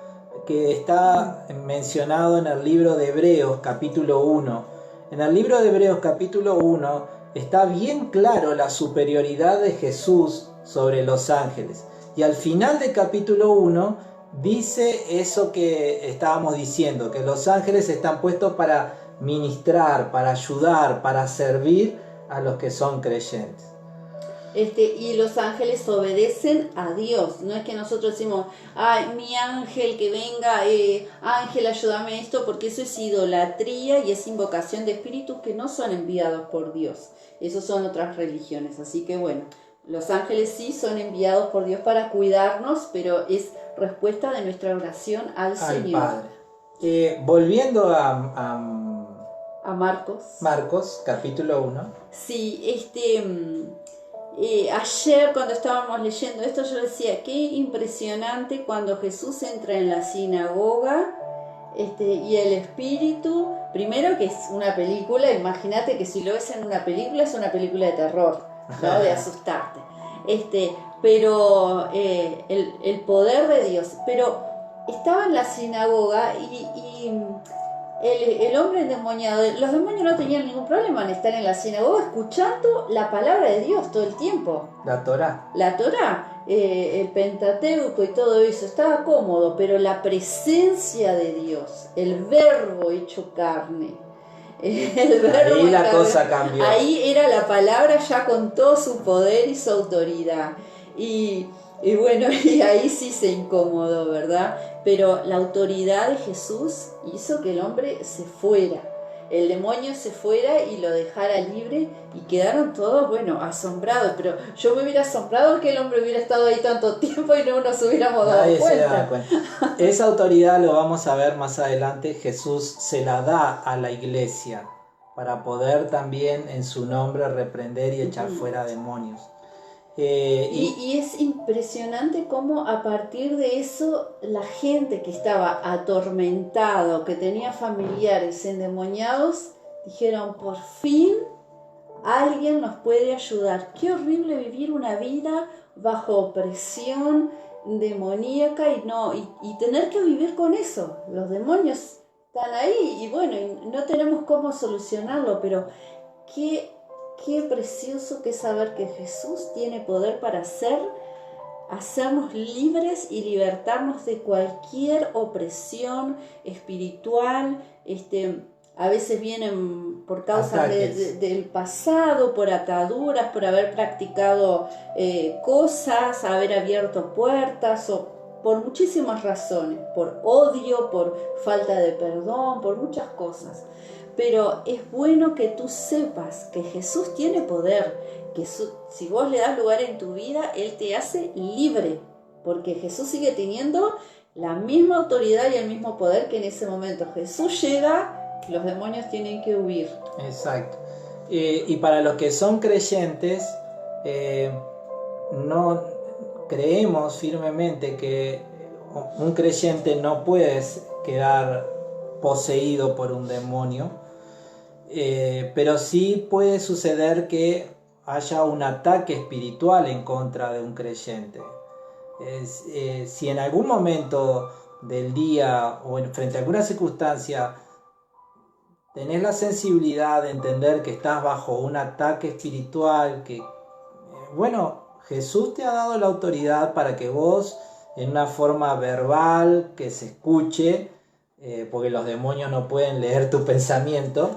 Speaker 1: que está mencionado en el libro de Hebreos capítulo 1. En el libro de Hebreos capítulo 1 está bien claro la superioridad de Jesús sobre los ángeles. Y al final del capítulo 1 dice eso que estábamos diciendo, que los ángeles están puestos para ministrar, para ayudar, para servir a los que son creyentes.
Speaker 2: Y los ángeles obedecen a Dios. No es que nosotros decimos: ay, mi ángel que venga, ángel ayúdame esto, porque eso es idolatría y es invocación de espíritus que no son enviados por Dios. Esos son otras religiones. Así que bueno, los ángeles sí son enviados por Dios para cuidarnos, pero es respuesta de nuestra oración al Señor.
Speaker 1: Padre. Volviendo a Marcos, capítulo 1.
Speaker 2: Sí, ayer cuando estábamos leyendo esto yo decía: qué impresionante cuando Jesús entra en la sinagoga y el Espíritu, primero que es una película, imagínate que si lo ves en una película es una película de terror, ¿no? De asustarte, pero el poder de Dios. Pero estaba en la sinagoga y el hombre endemoniado, los demonios no tenían ningún problema en estar en la sinagoga escuchando la palabra de Dios todo el tiempo.
Speaker 1: La Torá,
Speaker 2: el Pentateuco y todo eso, estaba cómodo, pero la presencia de Dios, el verbo hecho carne,
Speaker 1: ahí la cosa cambió.
Speaker 2: Ahí era la palabra ya con todo su poder y su autoridad. Y bueno, y ahí sí se incomodó, ¿verdad? Pero la autoridad de Jesús hizo que el hombre se fuera, el demonio se fuera y lo dejara libre, y quedaron todos, asombrados. Pero yo me hubiera asombrado que el hombre hubiera estado ahí tanto tiempo y no nos hubiéramos dado cuenta.
Speaker 1: Se da cuenta. Esa autoridad, lo vamos a ver más adelante, Jesús se la da a la iglesia para poder también en su nombre reprender y echar fuera demonios.
Speaker 2: Y es impresionante cómo a partir de eso la gente que estaba atormentada, que tenía familiares endemoniados, dijeron: por fin alguien nos puede ayudar. Qué horrible vivir una vida bajo opresión demoníaca y tener que vivir con eso. Los demonios están ahí y no tenemos cómo solucionarlo, pero qué precioso que es saber que Jesús tiene poder para hacernos libres y libertarnos de cualquier opresión espiritual. A veces vienen por causa del pasado, por ataduras, por haber practicado cosas, haber abierto puertas, o por muchísimas razones, por odio, por falta de perdón, por muchas cosas. Pero es bueno que tú sepas que Jesús tiene poder, que si vos le das lugar en tu vida, Él te hace libre, porque Jesús sigue teniendo la misma autoridad y el mismo poder que en ese momento. Jesús llega los demonios tienen que huir.
Speaker 1: Exacto. Y para los que son creyentes, no creemos firmemente que un creyente no puede quedar poseído por un demonio, pero sí puede suceder que haya un ataque espiritual en contra de un creyente. Si en algún momento del día o frente a alguna circunstancia tenés la sensibilidad de entender que estás bajo un ataque espiritual, que bueno, Jesús te ha dado la autoridad para que vos, en una forma verbal, que se escuche, porque los demonios no pueden leer tu pensamiento,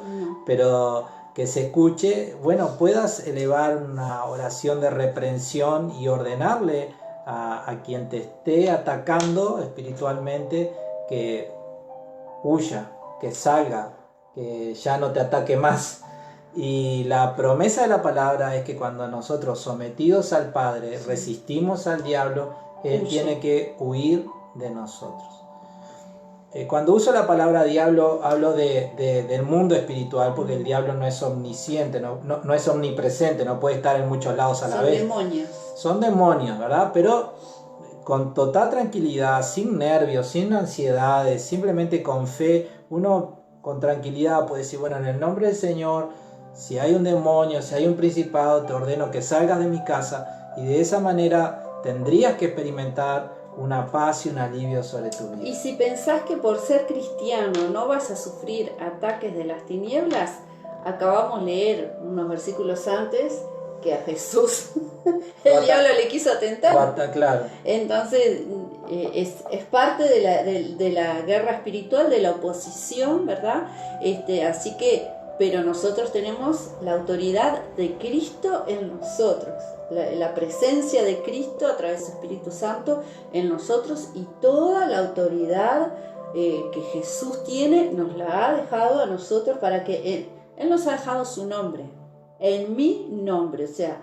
Speaker 1: pero que se escuche, bueno, puedas elevar una oración de reprensión y ordenarle a quien te esté atacando espiritualmente que huya, que salga, que ya no te ataque más. Y la promesa de la palabra es que cuando nosotros, sometidos al Padre, resistimos al diablo, Él tiene que huir de nosotros. Cuando uso la palabra diablo, hablo del mundo espiritual, porque el diablo no es omnisciente, no es omnipresente, no puede estar en muchos lados a la vez. Son demonios, ¿verdad? Pero con total tranquilidad, sin nervios, sin ansiedades, simplemente con fe, uno con tranquilidad puede decir, bueno, en el nombre del Señor, si hay un demonio, si hay un principado, te ordeno que salgas de mi casa, y de esa manera tendrías que experimentar una paz y un alivio sobre tu vida.
Speaker 2: Y si pensás que por ser cristiano no vas a sufrir ataques de las tinieblas, acabamos de leer unos versículos antes que a Jesús el diablo le quiso atentar.
Speaker 1: Claro.
Speaker 2: Entonces es parte de la guerra espiritual, de la oposición, ¿verdad? Así que, pero nosotros tenemos la autoridad de Cristo en nosotros, la presencia de Cristo a través del Espíritu Santo en nosotros, y toda la autoridad que Jesús tiene nos la ha dejado a nosotros para que Él nos ha dejado su nombre, en mi nombre. O sea,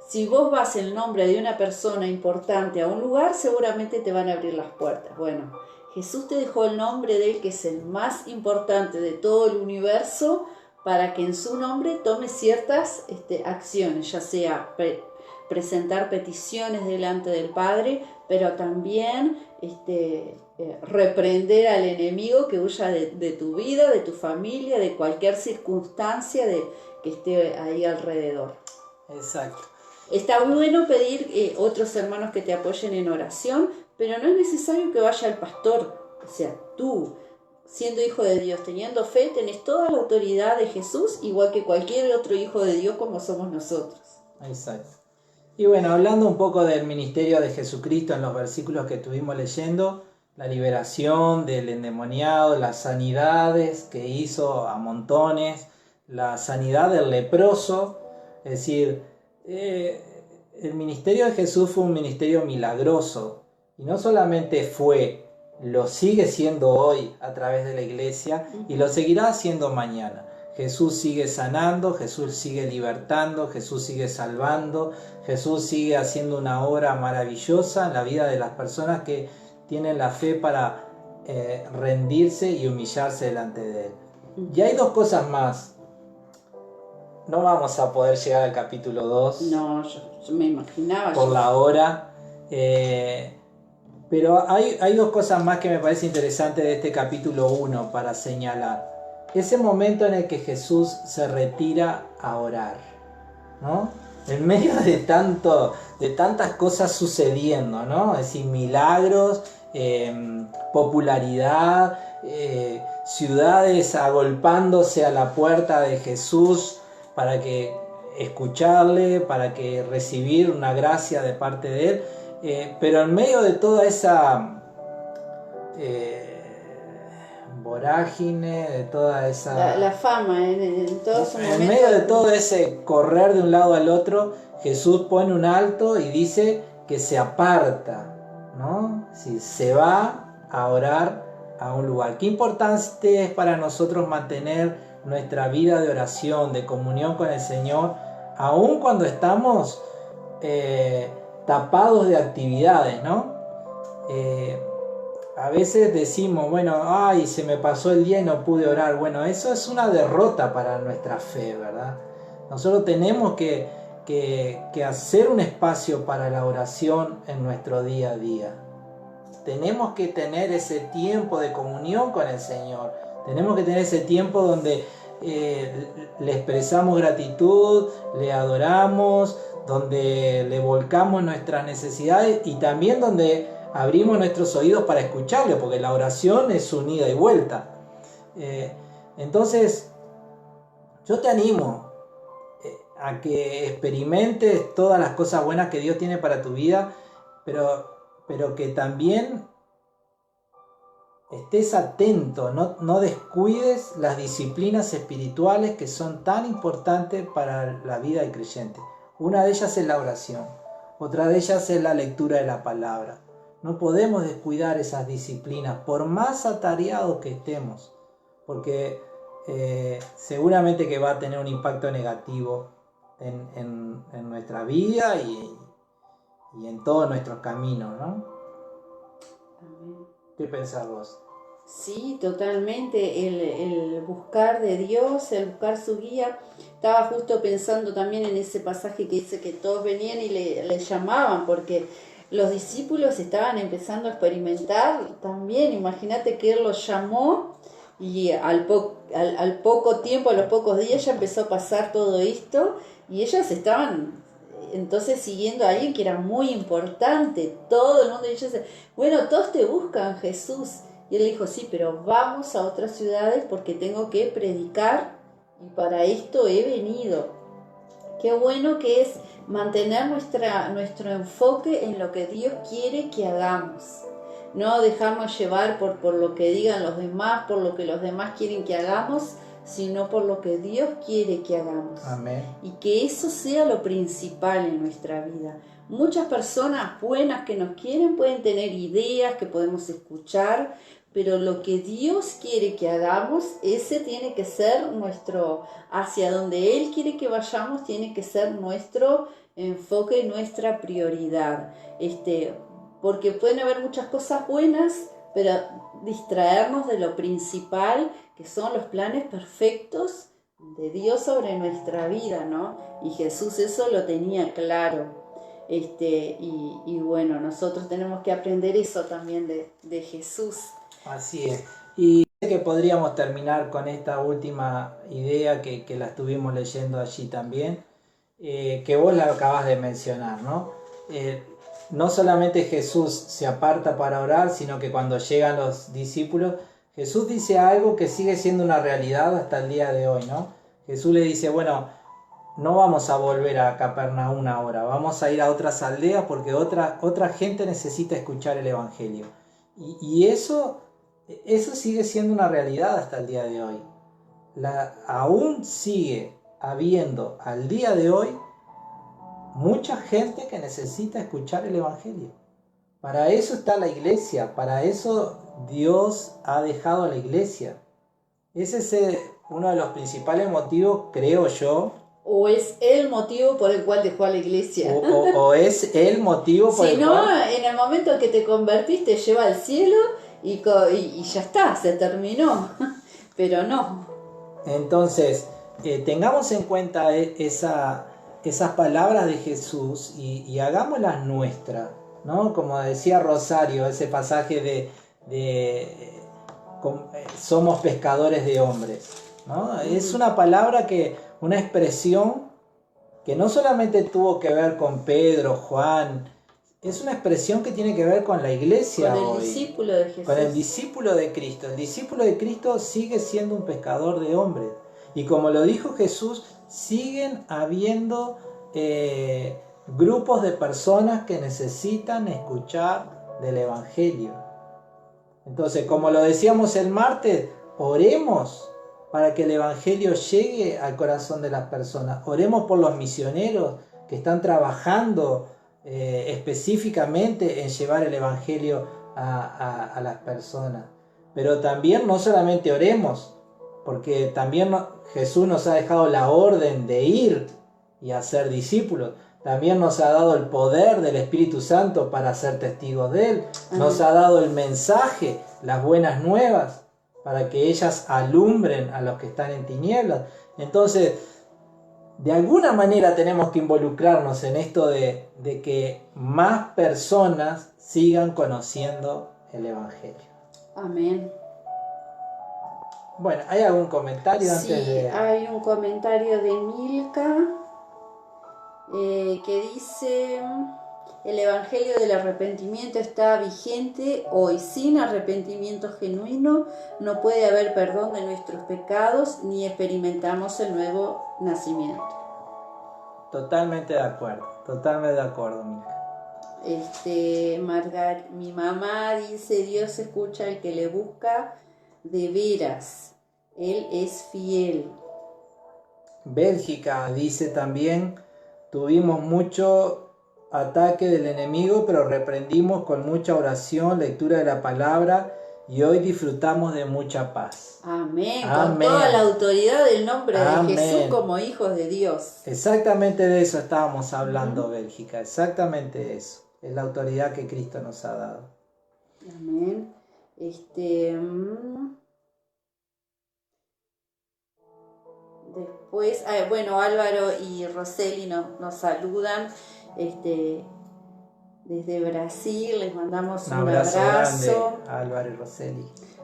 Speaker 2: si vos vas en nombre de una persona importante a un lugar, seguramente te van a abrir las puertas. Bueno, Jesús te dejó el nombre de Él, que es el más importante de todo el universo, para que en su nombre tome ciertas acciones, ya sea presentar peticiones delante del Padre, pero también reprender al enemigo que huya de tu vida, de tu familia, de cualquier circunstancia que esté ahí alrededor.
Speaker 1: Exacto.
Speaker 2: Está bueno pedir otros hermanos que te apoyen en oración, pero no es necesario que vaya el pastor. O sea, tú, siendo hijo de Dios, teniendo fe, tenés toda la autoridad de Jesús, igual que cualquier otro hijo de Dios como somos nosotros.
Speaker 1: Exacto. Y bueno, hablando un poco del ministerio de Jesucristo en los versículos que estuvimos leyendo, la liberación del endemoniado, las sanidades que hizo a montones, la sanidad del leproso, es decir, el ministerio de Jesús fue un ministerio milagroso, y no solamente lo sigue siendo hoy a través de la iglesia, y lo seguirá haciendo mañana. Jesús sigue sanando, Jesús sigue libertando, Jesús sigue salvando, Jesús sigue haciendo una obra maravillosa en la vida de las personas que tienen la fe para rendirse y humillarse delante de Él. Y hay dos cosas más. No vamos a poder llegar al capítulo 2.
Speaker 2: No, yo me imaginaba.
Speaker 1: Por la hora. Pero hay dos cosas más que me parece interesante de este capítulo 1 para señalar. Ese momento en el que Jesús se retira a orar, ¿no? En medio de tantas cosas sucediendo, ¿no? Es decir, milagros, popularidad, ciudades agolpándose a la puerta de Jesús para que escucharle, para que recibir una gracia de parte de Él, pero en medio de toda esa vorágine, de toda esa...
Speaker 2: La fama, en todo su momento.
Speaker 1: En medio de todo ese correr de un lado al otro, Jesús pone un alto y dice que se aparta, ¿no? Si se va a orar a un lugar. Qué importante es para nosotros mantener nuestra vida de oración, de comunión con el Señor, aun cuando estamos tapados de actividades, ¿no? a veces decimos, bueno, ay, se me pasó el día y no pude orar. Bueno, eso es una derrota para nuestra fe, ¿verdad? Nosotros tenemos que hacer un espacio para la oración en nuestro día a día. Tenemos que tener ese tiempo de comunión con el Señor. Tenemos que tener ese tiempo donde le expresamos gratitud, le adoramos, donde le volcamos nuestras necesidades y también donde abrimos nuestros oídos para escucharle, porque la oración es un ida y vuelta. Entonces, yo te animo a que experimentes todas las cosas buenas que Dios tiene para tu vida, pero que también estés atento, no descuides las disciplinas espirituales que son tan importantes para la vida del creyente. Una de ellas es la oración, otra de ellas es la lectura de la palabra. No podemos descuidar esas disciplinas, por más atareados que estemos, porque seguramente que va a tener un impacto negativo en nuestra vida y en todos nuestros caminos, ¿no?
Speaker 2: Amén.
Speaker 1: ¿Qué pensás vos?
Speaker 2: Sí, totalmente. El buscar de Dios, el buscar su guía. Estaba justo pensando también en ese pasaje que dice que todos venían y le llamaban, porque los discípulos estaban empezando a experimentar también. Imagínate que Él los llamó y al poco tiempo, a los pocos días ya empezó a pasar todo esto y ellos estaban entonces siguiendo a alguien que era muy importante. Todo el mundo, y ellos decían, bueno, todos te buscan, Jesús. Y Él dijo, sí, pero vamos a otras ciudades porque tengo que predicar y para esto he venido. Qué bueno que es mantener nuestro enfoque en lo que Dios quiere que hagamos. No dejarnos llevar por lo que digan los demás, por lo que los demás quieren que hagamos, sino por lo que Dios quiere que hagamos.
Speaker 1: Amén.
Speaker 2: Y que eso sea lo principal en nuestra vida. Muchas personas buenas que nos quieren pueden tener ideas que podemos escuchar, pero lo que Dios quiere que hagamos, ese tiene que ser hacia donde Él quiere que vayamos, tiene que ser nuestro enfoque, nuestra prioridad. Porque pueden haber muchas cosas buenas, pero distraernos de lo principal, que son los planes perfectos de Dios sobre nuestra vida, ¿no? Y Jesús eso lo tenía claro. Y bueno, nosotros tenemos que aprender eso también de Jesús.
Speaker 1: Así es. Y que podríamos terminar con esta última idea que la estuvimos leyendo allí también, que vos la acabas de mencionar, ¿no? No solamente Jesús se aparta para orar, sino que cuando llegan los discípulos, Jesús dice algo que sigue siendo una realidad hasta el día de hoy, ¿no? Jesús le dice, bueno, no vamos a volver a Capernaum ahora, vamos a ir a otras aldeas porque otra gente necesita escuchar el Evangelio. Y eso sigue siendo una realidad hasta el día de hoy. Aún sigue habiendo al día de hoy mucha gente que necesita escuchar el Evangelio. Para eso está la iglesia, para eso Dios ha dejado a la iglesia. Ese es uno de los principales motivos, creo yo.
Speaker 2: O es el motivo por el cual dejó a la iglesia.
Speaker 1: O es el motivo por el cual...
Speaker 2: Si no, en el momento en que te convertiste, te lleva al cielo y ya está, se terminó. Pero no.
Speaker 1: Entonces, tengamos en cuenta esas palabras de Jesús y hagámoslas nuestras, ¿no? Como decía Rosario, ese pasaje de somos pescadores de hombres, ¿no? Es una palabra una expresión que no solamente tuvo que ver con Pedro, Juan, es una expresión que tiene que ver con la iglesia hoy.
Speaker 2: Con el discípulo de Jesús.
Speaker 1: Con el discípulo de Cristo. El discípulo de Cristo sigue siendo un pescador de hombres. Y como lo dijo Jesús, siguen habiendo grupos de personas que necesitan escuchar del Evangelio. Entonces, como lo decíamos el martes, oremos para que el Evangelio llegue al corazón de las personas. Oremos por los misioneros que están trabajando específicamente en llevar el Evangelio a las personas. Pero también no solamente oremos, porque también Jesús nos ha dejado la orden de ir y hacer discípulos. también nos ha dado el poder del Espíritu Santo para ser testigos de Él. Nos ha dado el mensaje, las buenas nuevas, para que ellas alumbren a los que están en tinieblas. Entonces, de alguna manera tenemos que involucrarnos en esto de que más personas sigan conociendo el Evangelio.
Speaker 2: Amén.
Speaker 1: Bueno, ¿hay algún comentario antes de...?
Speaker 2: Sí, hay un comentario de Milka que dice: el Evangelio del arrepentimiento está vigente hoy. Sin arrepentimiento genuino no puede haber perdón de nuestros pecados ni experimentamos el nuevo nacimiento.
Speaker 1: Totalmente de acuerdo, Milka.
Speaker 2: Mi mamá dice: Dios escucha al que le busca de veras, Él es fiel.
Speaker 1: Bélgica dice también: tuvimos mucho ataque del enemigo, pero reprendimos con mucha oración, lectura de la palabra y hoy disfrutamos de mucha paz.
Speaker 2: Amén.
Speaker 1: Amén.
Speaker 2: Con toda la autoridad del nombre
Speaker 1: Amén.
Speaker 2: de Jesús como hijos de Dios.
Speaker 1: Exactamente de eso estábamos hablando, Bélgica, exactamente de eso. Es la autoridad que Cristo nos ha dado.
Speaker 2: Amén. Después, Álvaro y Roseli nos saludan desde Brasil, les mandamos un abrazo.
Speaker 1: Grande, Álvaro y Roseli.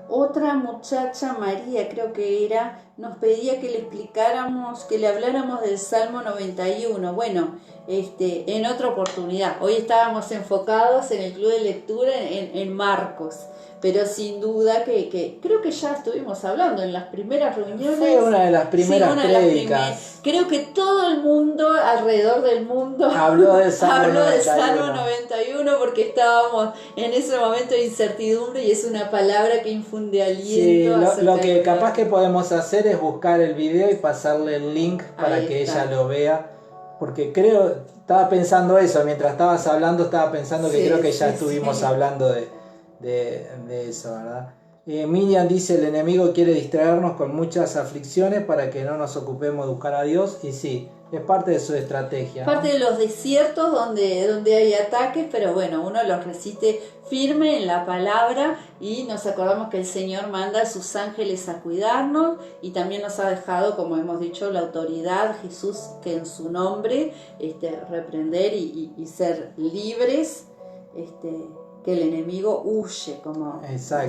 Speaker 2: Otra muchacha, María creo que era, nos pedía que le explicáramos, que le habláramos del Salmo 91. Bueno, en otra oportunidad. Hoy estábamos enfocados en el club de lectura en Marcos, pero sin duda que creo que ya estuvimos hablando en las primeras reuniones.
Speaker 1: Fue una de las primeras prédicas.
Speaker 2: Creo que todo el mundo, alrededor del mundo,
Speaker 1: habló del Salmo
Speaker 2: 91 porque estábamos en ese momento de incertidumbre y es una palabra que infunde aliento.
Speaker 1: Sí, lo que capaz que podemos hacer es buscar el video y pasarle el link para que ella lo vea. Porque estaba pensando eso, mientras estabas hablando estaba pensando que creo que ya estuvimos hablando de eso, ¿verdad? Miriam dice: el enemigo quiere distraernos con muchas aflicciones para que no nos ocupemos de buscar a Dios, y sí, es parte de su estrategia, ¿no?
Speaker 2: Parte de los desiertos donde hay ataques, pero bueno, uno los resiste firme en la palabra y nos acordamos que el Señor manda a sus ángeles a cuidarnos y también nos ha dejado, como hemos dicho, la autoridad, Jesús, que en su nombre reprender y ser libres, que el enemigo huye, como dice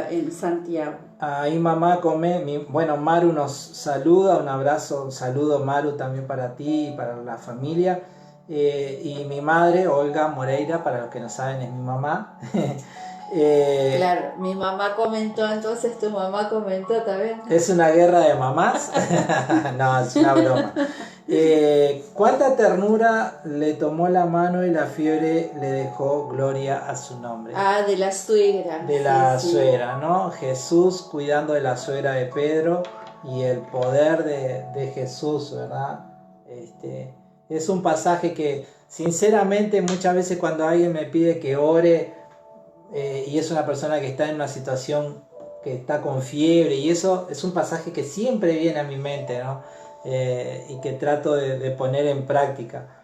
Speaker 2: en Santiago.
Speaker 1: Ahí mamá Maru nos saluda, un saludo Maru también para ti y para la familia. Y mi madre, Olga Moreira, para los que no saben, es mi mamá.
Speaker 2: Claro, mi mamá comentó, entonces tu mamá comentó también.
Speaker 1: ¿Es una guerra de mamás? No, es una broma. ¿Cuánta ternura le tomó la mano y la fiebre le dejó gloria a su nombre?
Speaker 2: De la suegra.
Speaker 1: De la suegra, ¿no? Jesús cuidando de la suegra de Pedro y el poder de Jesús, ¿verdad? Es un pasaje que sinceramente muchas veces cuando alguien me pide que ore y es una persona que está en una situación que está con fiebre y eso, es un pasaje que siempre viene a mi mente, ¿no? Y que trato de poner en práctica.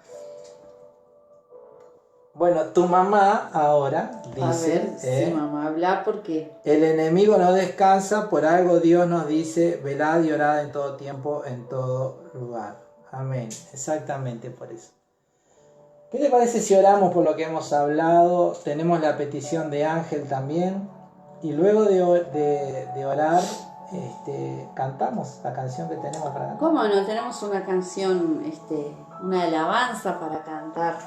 Speaker 1: Bueno, tu mamá ahora dice...
Speaker 2: sí, mamá, habla porque...
Speaker 1: El enemigo no descansa, por algo Dios nos dice: velad y orad en todo tiempo, en todo lugar. Amén, exactamente por eso. ¿Qué te parece si oramos por lo que hemos hablado? Tenemos la petición de Ángel también. Y luego de orar, cantamos la canción que tenemos para cantar.
Speaker 2: ¿Cómo no? Tenemos una canción, una alabanza para cantar.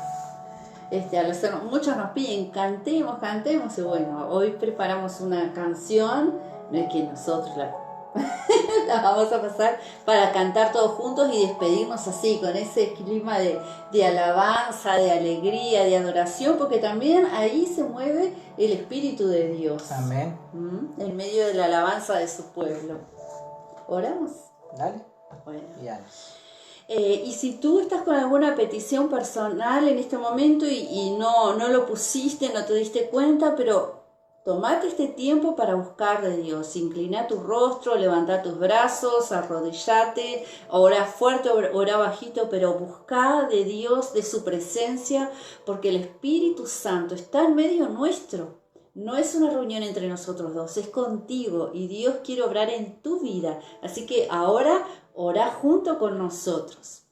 Speaker 2: Muchos nos piden, cantemos, y bueno, hoy preparamos una canción, no es que nosotros la vamos a pasar para cantar todos juntos y despedirnos así, con ese clima de alabanza, de alegría, de adoración, porque también ahí se mueve el Espíritu de Dios.
Speaker 1: Amén.
Speaker 2: En medio de la alabanza de su pueblo. ¿Oramos?
Speaker 1: Dale.
Speaker 2: Bueno.
Speaker 1: Ya.
Speaker 2: Y si tú estás con alguna petición personal en este momento y no lo pusiste, no te diste cuenta, pero Tomate este tiempo para buscar de Dios. Inclina tu rostro, levanta tus brazos, arrodillate, ora fuerte, ora bajito, pero busca de Dios, de su presencia, porque el Espíritu Santo está en medio nuestro. No es una reunión entre nosotros dos, es contigo y Dios quiere obrar en tu vida. Así que ahora ora junto con nosotros.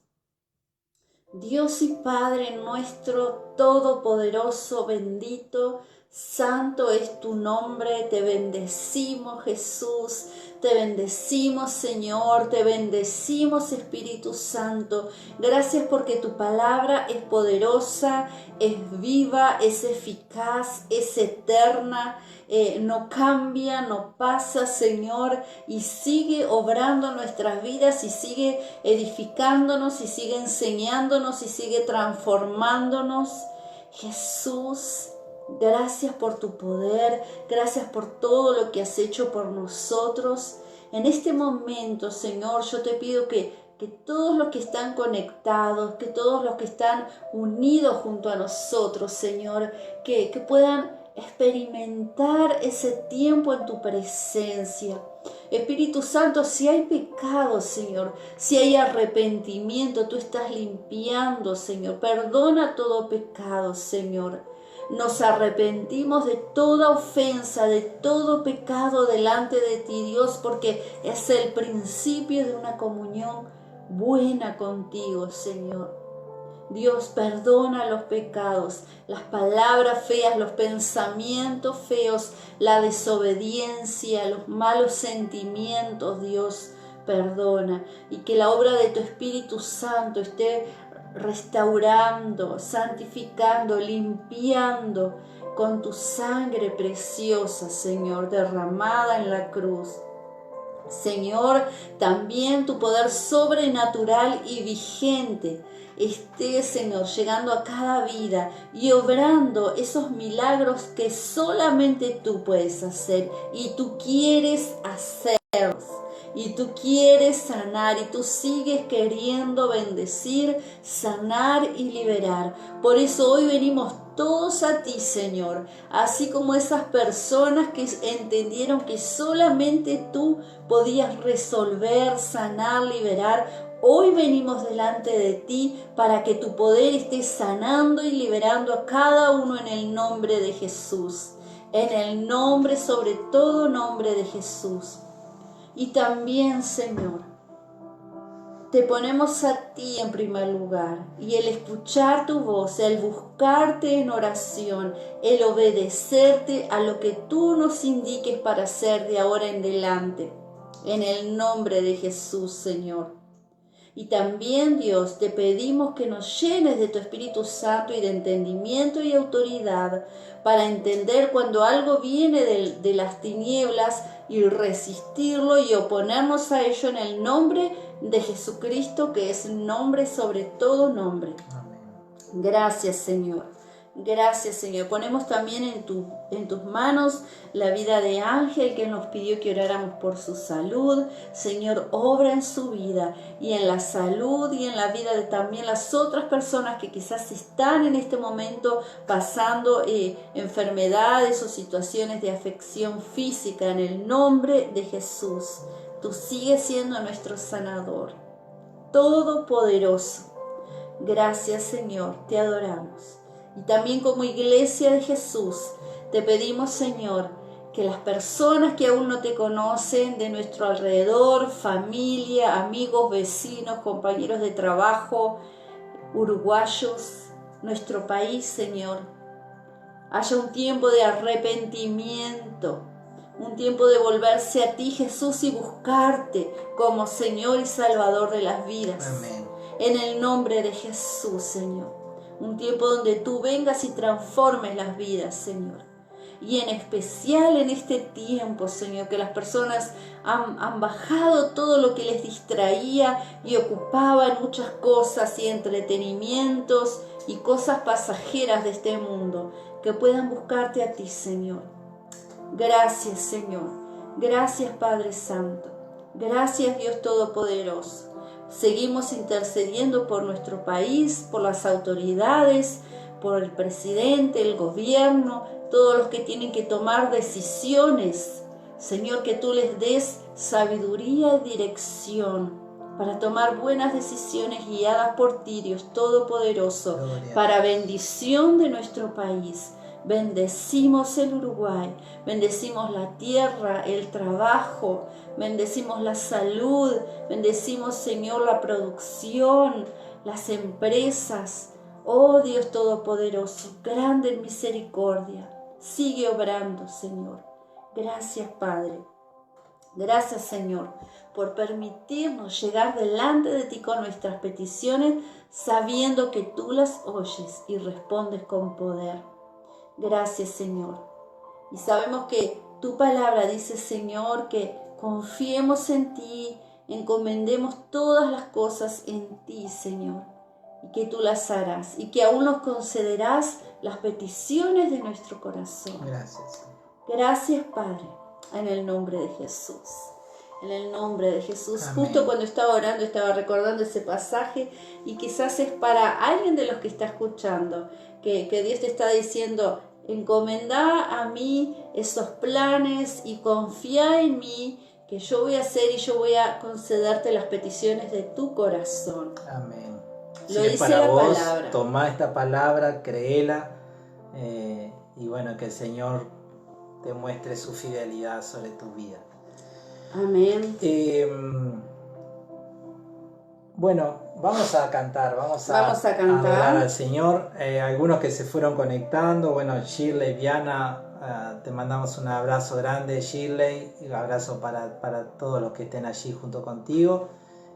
Speaker 2: Dios y Padre nuestro, todopoderoso, bendito, santo es tu nombre, te bendecimos Jesús, te bendecimos Señor, te bendecimos Espíritu Santo. Gracias porque tu palabra es poderosa, es viva, es eficaz, es eterna, no cambia, no pasa Señor, y sigue obrando en nuestras vidas y sigue edificándonos y sigue enseñándonos y sigue transformándonos. Jesús, gracias por tu poder, gracias por todo lo que has hecho por nosotros. En este momento, Señor, yo te pido que todos los que están conectados, que todos los que están unidos junto a nosotros, Señor, que puedan experimentar ese tiempo en tu presencia. Espíritu Santo, si hay pecado, Señor, si hay arrepentimiento, tú estás limpiando, Señor. Perdona todo pecado, Señor. Nos arrepentimos de toda ofensa, de todo pecado delante de ti, Dios, porque es el principio de una comunión buena contigo, Señor. Dios, perdona los pecados, las palabras feas, los pensamientos feos, la desobediencia, los malos sentimientos, Dios, perdona. Y que la obra de tu Espíritu Santo esté restaurando, santificando, limpiando con tu sangre preciosa, Señor, derramada en la cruz. Señor, también tu poder sobrenatural y vigente esté, Señor, llegando a cada vida y obrando esos milagros que solamente tú puedes hacer y tú quieres hacerlos. Y tú quieres sanar y tú sigues queriendo bendecir, sanar y liberar. Por eso hoy venimos todos a ti, Señor, así como esas personas que entendieron que solamente tú podías resolver, sanar, liberar. Hoy venimos delante de ti para que tu poder esté sanando y liberando a cada uno en el nombre de Jesús. En el nombre, sobre todo nombre de Jesús. Y también, Señor, te ponemos a ti en primer lugar, y el escuchar tu voz, el buscarte en oración, el obedecerte a lo que tú nos indiques para hacer de ahora en adelante, en el nombre de Jesús, Señor. Y también, Dios, te pedimos que nos llenes de tu Espíritu Santo y de entendimiento y autoridad para entender cuando algo viene de las tinieblas y resistirlo y oponernos a ello en el nombre de Jesucristo, que es nombre sobre todo nombre. Amén. Gracias, Señor. Gracias, Señor. Ponemos también en tus manos la vida de Ángel, que nos pidió que oráramos por su salud. Señor, obra en su vida y en la salud y en la vida de también las otras personas que quizás están en este momento pasando enfermedades o situaciones de afección física. En el nombre de Jesús, tú sigues siendo nuestro sanador, todopoderoso. Gracias, Señor, te adoramos. Y también como iglesia de Jesús, te pedimos, Señor, que las personas que aún no te conocen de nuestro alrededor, familia, amigos, vecinos, compañeros de trabajo, uruguayos, nuestro país, Señor, haya un tiempo de arrepentimiento, un tiempo de volverse a ti, Jesús, y buscarte como Señor y Salvador de las vidas. Amén. En el nombre de Jesús, Señor. Un tiempo donde tú vengas y transformes las vidas, Señor. Y en especial en este tiempo, Señor, que las personas han bajado todo lo que les distraía y ocupaba en muchas cosas y entretenimientos y cosas pasajeras de este mundo, que puedan buscarte a ti, Señor. Gracias, Señor. Gracias, Padre Santo. Gracias, Dios Todopoderoso. Seguimos intercediendo por nuestro país, por las autoridades, por el presidente, el gobierno, todos los que tienen que tomar decisiones. Señor, que tú les des sabiduría y dirección para tomar buenas decisiones guiadas por ti, Dios Todopoderoso, para bendición de nuestro país. Bendecimos el Uruguay, bendecimos la tierra, el trabajo, bendecimos la salud, bendecimos, Señor, la producción, las empresas. Oh Dios Todopoderoso, grande en misericordia, sigue obrando, Señor. Gracias, Padre. Gracias, Señor, por permitirnos llegar delante de ti con nuestras peticiones, sabiendo que tú las oyes y respondes con poder. Gracias, Señor. Y sabemos que tu palabra dice, Señor, que confiemos en ti, encomendemos todas las cosas en ti, Señor, y que tú las harás, y que aún nos concederás las peticiones de nuestro corazón.
Speaker 1: Gracias.
Speaker 2: Gracias, Padre, en el nombre de Jesús. En el nombre de Jesús.
Speaker 1: Amén.
Speaker 2: Justo cuando estaba orando, estaba recordando ese pasaje, y quizás es para alguien de los que está escuchando, que Dios te está diciendo, encomendá a mí esos planes y confía en mí, que yo voy a hacer y yo voy a concederte las peticiones de tu corazón.
Speaker 1: Amén.
Speaker 2: Lo
Speaker 1: Si es
Speaker 2: dice
Speaker 1: para
Speaker 2: la
Speaker 1: vos,
Speaker 2: palabra.
Speaker 1: tomá esta palabra, créela, y bueno, que el Señor te muestre su fidelidad sobre tu vida.
Speaker 2: Amén.
Speaker 1: Bueno, vamos a cantar, vamos a
Speaker 2: cantar.
Speaker 1: al Señor. Algunos que se fueron conectando, bueno, Shirley, Viana, te mandamos un abrazo grande, Shirley, y un abrazo para todos los que estén allí junto contigo.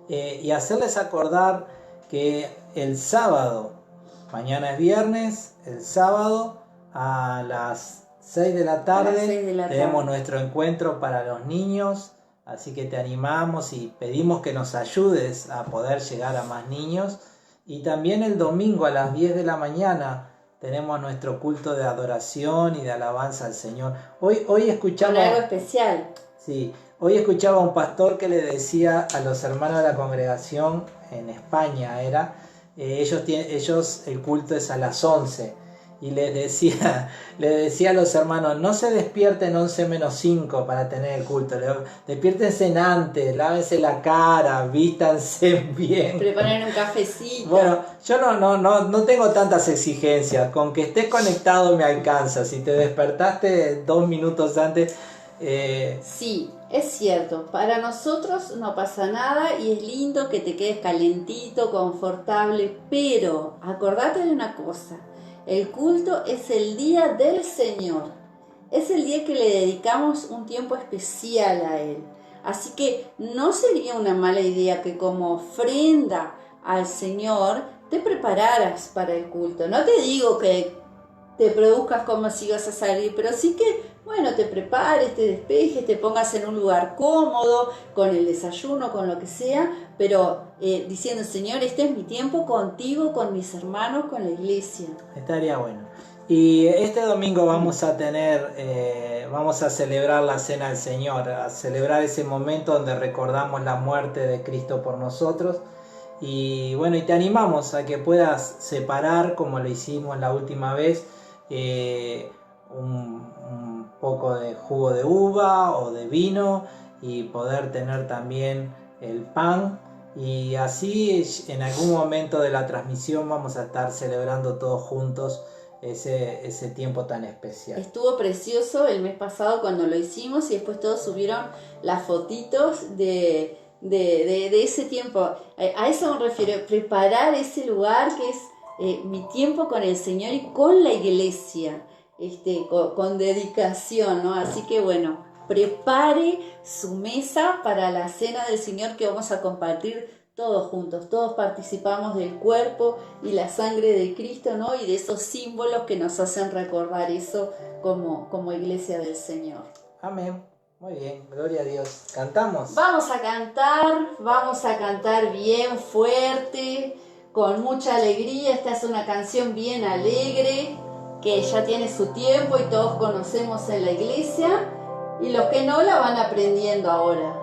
Speaker 1: Y hacerles acordar que el sábado, mañana es viernes, el sábado a las 6 de la tarde tenemos nuestro encuentro para los niños. Así que te animamos y pedimos que nos ayudes a poder llegar a más niños. Y también el domingo a las 10 de la mañana tenemos nuestro culto de adoración y de alabanza al Señor. Hoy escuchaba...
Speaker 2: Con algo especial.
Speaker 1: Sí, hoy escuchaba a un pastor que le decía a los hermanos de la congregación, en España era, ellos el culto es a las 11. Y le decía a los hermanos, no se despierten 11:05 para tener el culto, despiértense antes, lávense la cara, vístanse bien.
Speaker 2: Preparen un cafecito.
Speaker 1: Bueno, yo no tengo tantas exigencias, con que estés conectado me alcanza. Si te despertaste 2 minutos antes...
Speaker 2: Sí, es cierto, para nosotros no pasa nada y es lindo que te quedes calentito, confortable, pero acordate de una cosa. El culto es el día del Señor. Es el día que le dedicamos un tiempo especial a Él. Así que no sería una mala idea que como ofrenda al Señor te prepararas para el culto. No te digo que te produzcas como si ibas a salir, pero sí que, bueno, te prepares, te despejes, te pongas en un lugar cómodo, con el desayuno, con lo que sea, pero diciendo, Señor, este es mi tiempo contigo, con mis hermanos, con la iglesia.
Speaker 1: Estaría bueno. Y este domingo vamos a vamos a celebrar la Cena del Señor, a celebrar ese momento donde recordamos la muerte de Cristo por nosotros. Y bueno, y te animamos a que puedas separar, como lo hicimos la última vez, un poco de jugo de uva o de vino y poder tener también el pan. Y así en algún momento de la transmisión vamos a estar celebrando todos juntos ese tiempo tan especial.
Speaker 2: Estuvo precioso el mes pasado cuando lo hicimos y después todos subieron las fotitos de ese tiempo. A eso me refiero, preparar ese lugar que es mi tiempo con el Señor y con la iglesia, con dedicación, ¿no? Así que bueno, prepare su mesa para la Cena del Señor que vamos a compartir todos juntos. Todos participamos del cuerpo y la sangre de Cristo, ¿no? Y de esos símbolos que nos hacen recordar eso como iglesia del Señor.
Speaker 1: Amén. Muy bien, gloria a Dios. ¿Cantamos?
Speaker 2: Vamos a cantar bien fuerte, con mucha alegría. Esta es una canción bien alegre, que ya tiene su tiempo y todos conocemos en la iglesia, y los que no la van aprendiendo ahora.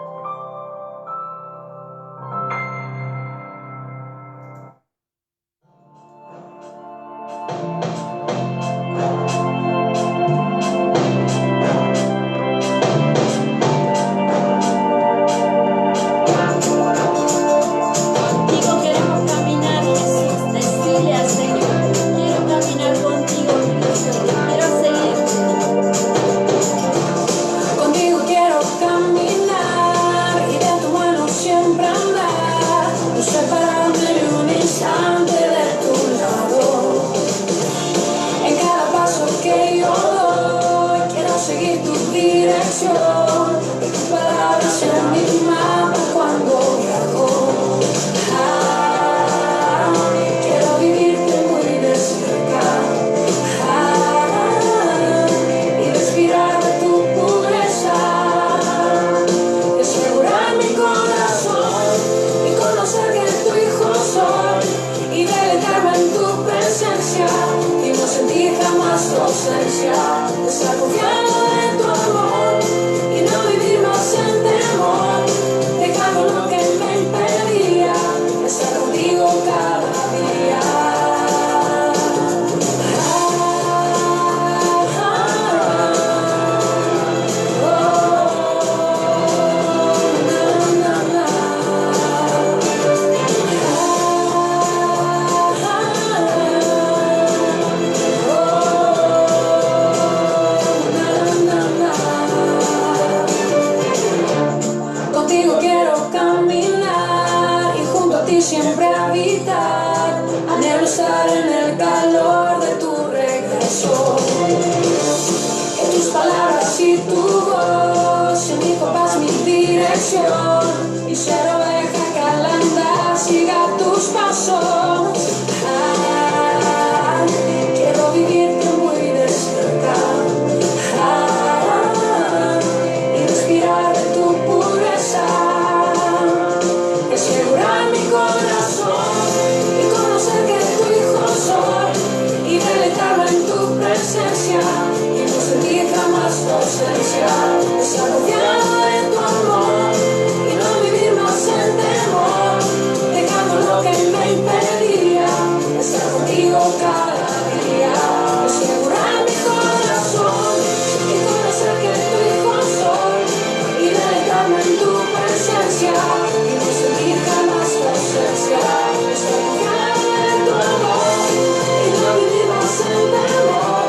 Speaker 3: ti siempre habitar, anhelo estar en el calor de tu regreso. Que tus palabras y tu voz sean mi compás, mi dirección, y ser oveja que al andar siga tus pasos. Quiero vivirte muy de cerca, y respirar de tu pureza, y asegurar mi corazón, y conocer que tu hijo soy, y deleitarme en tu presencia, y no sentir jamás tu ausencia. Estar confiado en tu amor, y no vivir más en temor, dejando lo que me impedía estar contigo cada día. Asegurar mi corazón, y conocer que tu hijo soy, y deleitarme en tu presencia, y no sentir jamás tu ausencia. Estar confiado en tu amor, y no vivir más en temor,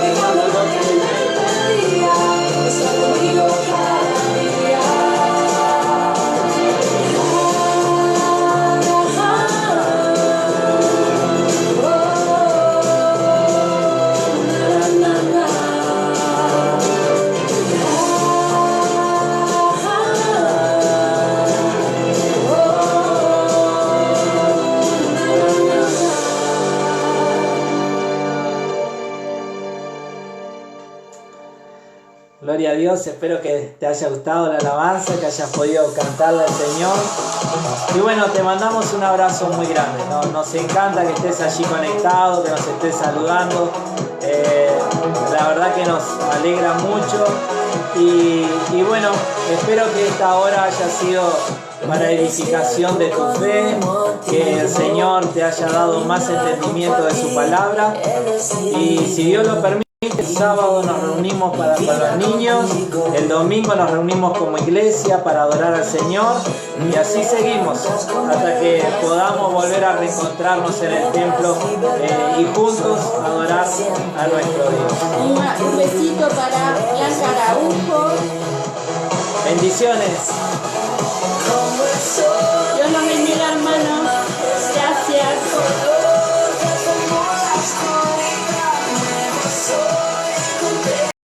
Speaker 3: dejando lo que me impedía estar contigo cada día.
Speaker 1: Gloria a Dios, espero que te haya gustado la alabanza, que hayas podido cantarle al Señor. Y bueno, te mandamos un abrazo muy grande, ¿no? Nos encanta que estés allí conectado, que nos estés saludando. La verdad que nos alegra mucho. Y bueno, espero que esta hora haya sido para edificación de tu fe, que el Señor te haya dado más entendimiento de su palabra. Y si Dios lo permite, el sábado nos reunimos con los niños, el domingo nos reunimos como iglesia para adorar al Señor, y así seguimos hasta que podamos volver a reencontrarnos en el templo y juntos adorar a nuestro Dios.
Speaker 2: Un besito para Blanca Araujo.
Speaker 1: Bendiciones.